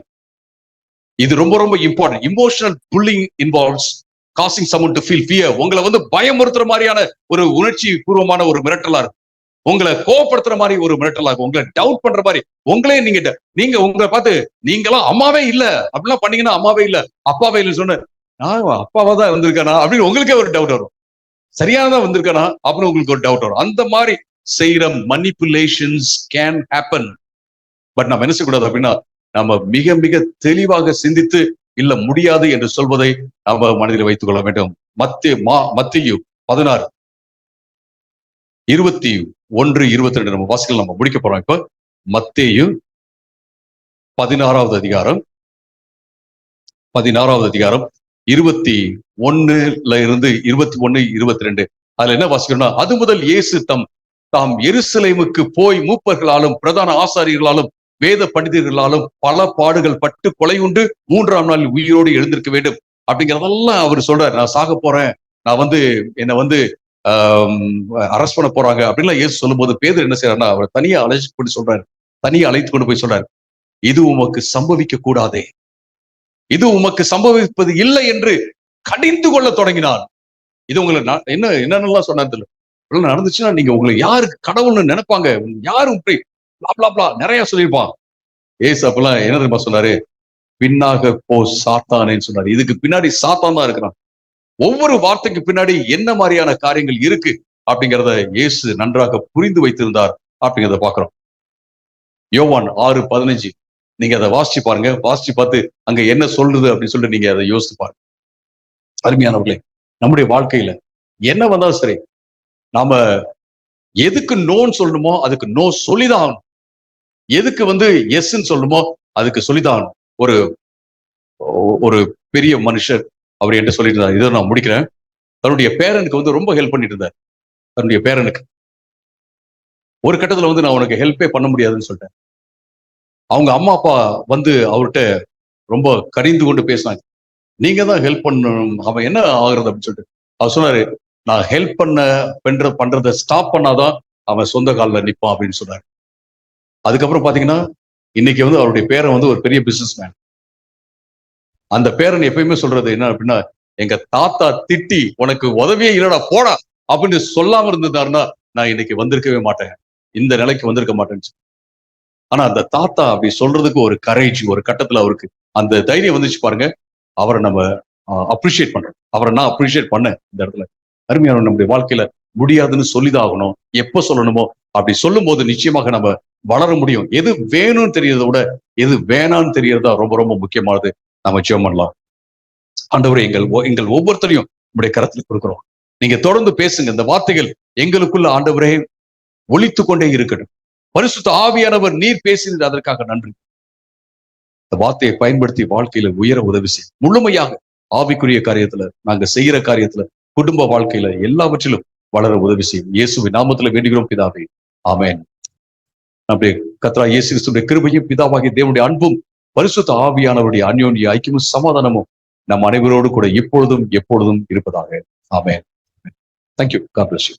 இது ரொம்ப ரொம்ப important. Emotional pulling involves causing someone to feel fear. உங்களை வந்து பயமுறுத்துற மாதிரியான ஒரு உணர்ச்சி பூர்வமான ஒரு மிரட்டலா இருக்கும், உங்களை கோவப்படுத்துற மாதிரி ஒரு மிரட்டலா இருக்கும், உங்களை டவுட் பண்ற மாதிரி. உங்களே நீங்க உங்களை பார்த்து, நீங்களாம் அம்மாவே இல்ல அப்படிலாம் பண்ணீங்கன்னா, அம்மாவே இல்ல அப்பாவே இல்லைன்னு சொன்ன, நான் அப்பாவா தான் வந்திருக்கானா அப்படின்னு உங்களுக்கே ஒரு டவுட் வரும். சரியானதான் வந்திருக்கானா அப்படின்னு உங்களுக்கு ஒரு டவுட் வரும். அந்த மாதிரி செய்யற மனிப்புலேஷன்ஸ் கேன் ஹேப்பன். பட் நம்ம என்ன செய்யக்கூடாது அப்படின்னா, நம்ம மிக மிக தெளிவாக சிந்தித்து இல்ல முடியாது என்று சொல்வதை நம்ம மனதில் வைத்துக் கொள்ள வேண்டும். மத்தேயு 16, 21, 22 நம்ம வாசிகள் நம்ம முடிக்க போறோம். இப்ப மத்தேயு 16வது அதிகாரம் 21 இருந்து 21, 22 அதுல என்ன வாசிக்கணும்னா, அது முதல் இயேசு தாம் எருசலேமுக்கு போய் மூப்பர்களாலும் பிரதான ஆசாரியர்களாலும் வேத பண்டிதர்களாலும் பல பாடுகள் பட்டு கொலை உண்டு 3ஆம் நாள் உயிரோடு எழுந்திருக்க வேண்டும் அப்படிங்கிறதெல்லாம் அவர் சொல்றாரு. நான் சாக போறேன், நான் என்னை அரெஸ்ட் பண்ண போறாங்க அப்படின்லாம் இயேசு சொல்லும் போது பேதுரு என்ன செய்யறாருன்னா, அவர் தனியா அழைச்சு கொண்டு சொல்றாரு, தனியா அழைத்து கொண்டு போய் சொல்றாரு, இது உமக்கு சம்பவிக்க கூடாதே, இது உமக்கு சம்பவிப்பது இல்லை என்று கடிந்து கொள்ள தொடங்கினான். இது உங்களை என்னென்னலாம் சொன்னார் நடந்துச்சுன்னா நீங்க உங்களை யாருக்கு கடவுள்னு நினைப்பாங்க, யாரும் நிறைய சொல்லியிருப்பான். ஏசு அப்பெல்லாம் என்ன தெரியுமா சொன்னாரு, பின்னாக போ சாத்தானேன்னு சொன்னாரு. இதுக்கு பின்னாடி சாத்தான் தான் இருக்கிறான். ஒவ்வொரு வார்த்தைக்கு பின்னாடி என்ன மாதிரியான காரியங்கள் இருக்கு அப்படிங்கிறத இயேசு நன்றாக புரிந்து வைத்திருந்தார் அப்படிங்கிறத பாக்குறோம். யோவான் 6:15 நீங்க அதை வாசிச்சு பாருங்க. வாசிச்சு பார்த்து அங்க என்ன சொல்றது அப்படின்னு சொல்லிட்டு நீங்க அதை யோசித்து பாருங்க. அருமையானவர்களே, நம்முடைய வாழ்க்கையில என்ன வந்தாலும் சரி, நாம எதுக்கு நோன்னு சொல்லணுமோ அதுக்கு நோ சொல்லிதான் ஆகணும். எதுக்கு எஸ்ன்னு சொல்லணுமோ அதுக்கு சொல்லிதான். ஒரு பெரிய மனுஷர் அவர் என்கிட்ட சொல்லிட்டு இருந்தார், இதை நான் முடிக்கிறேன். தன்னுடைய பேரனுக்கு ரொம்ப ஹெல்ப் பண்ணிட்டு இருந்தார். தன்னுடைய பேரனுக்கு ஒரு கட்டத்துல நான் உனக்கு ஹெல்ப்பே பண்ண முடியாதுன்னு சொல்லிட்டேன். அவங்க அம்மா அப்பா அவர்கிட்ட ரொம்ப கரிந்து கொண்டு பேசினாங்க, நீங்க தான் ஹெல்ப் பண்ணணும், அவன் என்ன ஆகுறது அப்படின்னு சொல்லிட்டு. அவர் சொன்னாரு, நான் ஹெல்ப் பண்றதை ஸ்டாப் பண்ணாதான் அவன் சொந்த காலில் நிற்பான் அப்படின்னு சொன்னாரு. அதுக்கப்புறம் பாத்தீங்கன்னா இன்னைக்கு அவருடைய பேரன் ஒரு பெரிய பிசினஸ் மேன். அந்த பேரன் எப்பயுமே சொல்றது என்ன அப்படின்னா, எங்க தாத்தா திட்டி உனக்கு உதவியே இல்லடா போடா அப்படின்னு சொல்லாம இருந்திருந்தாருன்னா நான் இன்னைக்கு வந்திருக்கவே மாட்டேன், இந்த நிலைக்கு வந்திருக்க மாட்டேன்னு. ஆனா அந்த தாத்தா அப்படி சொல்றதுக்கு ஒரு கரேஜ், ஒரு கட்டத்துல அவருக்கு அந்த தைரியம் வந்துச்சு பாருங்க. அவரை நம்ம அப்ரிஷியேட் பண்றோம். அவரை நான் அப்ரிஷியேட் பண்ணேன் இந்த இடத்துல. அருமையான நம்முடைய வாழ்க்கையில முடியாதுன்னு சொல்லிதான் ஆகணும். எப்ப சொல்லணுமோ அப்படி சொல்லும் போது நிச்சயமாக நம்ம வளர முடியும். எது வேணும்னு தெரியறதை விட எது வேணான்னு தெரியறதா ரொம்ப ரொம்ப முக்கியமானது. நம்ம ஜெபம் பண்ணலாம். ஆண்டவரே, எங்கள் ஒவ்வொருத்தரையும் நம்முடைய கரத்துல கொடுக்கிறோம். நீங்க தொடர்ந்து பேசுங்க. இந்த வார்த்தைகள் எங்களுக்குள்ள ஆண்டவரே ஒலித்து கொண்டே இருக்கட்டும். பரிசுத்த ஆவியானவர் நீர் பேசினது அதற்காக நன்றி. இந்த வார்த்தையை பயன்படுத்தி வாழ்க்கையில உயர உதவி செய்யும். முழுமையாக ஆவிக்குரிய காரியத்துல, நாங்க செய்யற காரியத்துல, குடும்ப வாழ்க்கையில எல்லாவற்றிலும் வளர உதவி செய்யும். இயேசுவின் நாமத்துல வேண்டுகிறோம் பிதாவே, ஆமென். நம்முடைய கர்த்தராகிய இயேசு கிறிஸ்துவின் கிருபையும் பிதாவாகிய தேவனுடைய அன்பும் பரிசுத்த ஆவியானவருடைய அந்யோன்ய ஐக்கியமும் சமாதானமும் நம் அனைவரோடு கூட இப்பொழுதும் எப்பொழுதும் இருப்பதாக. ஆமென். Thank you. God bless you.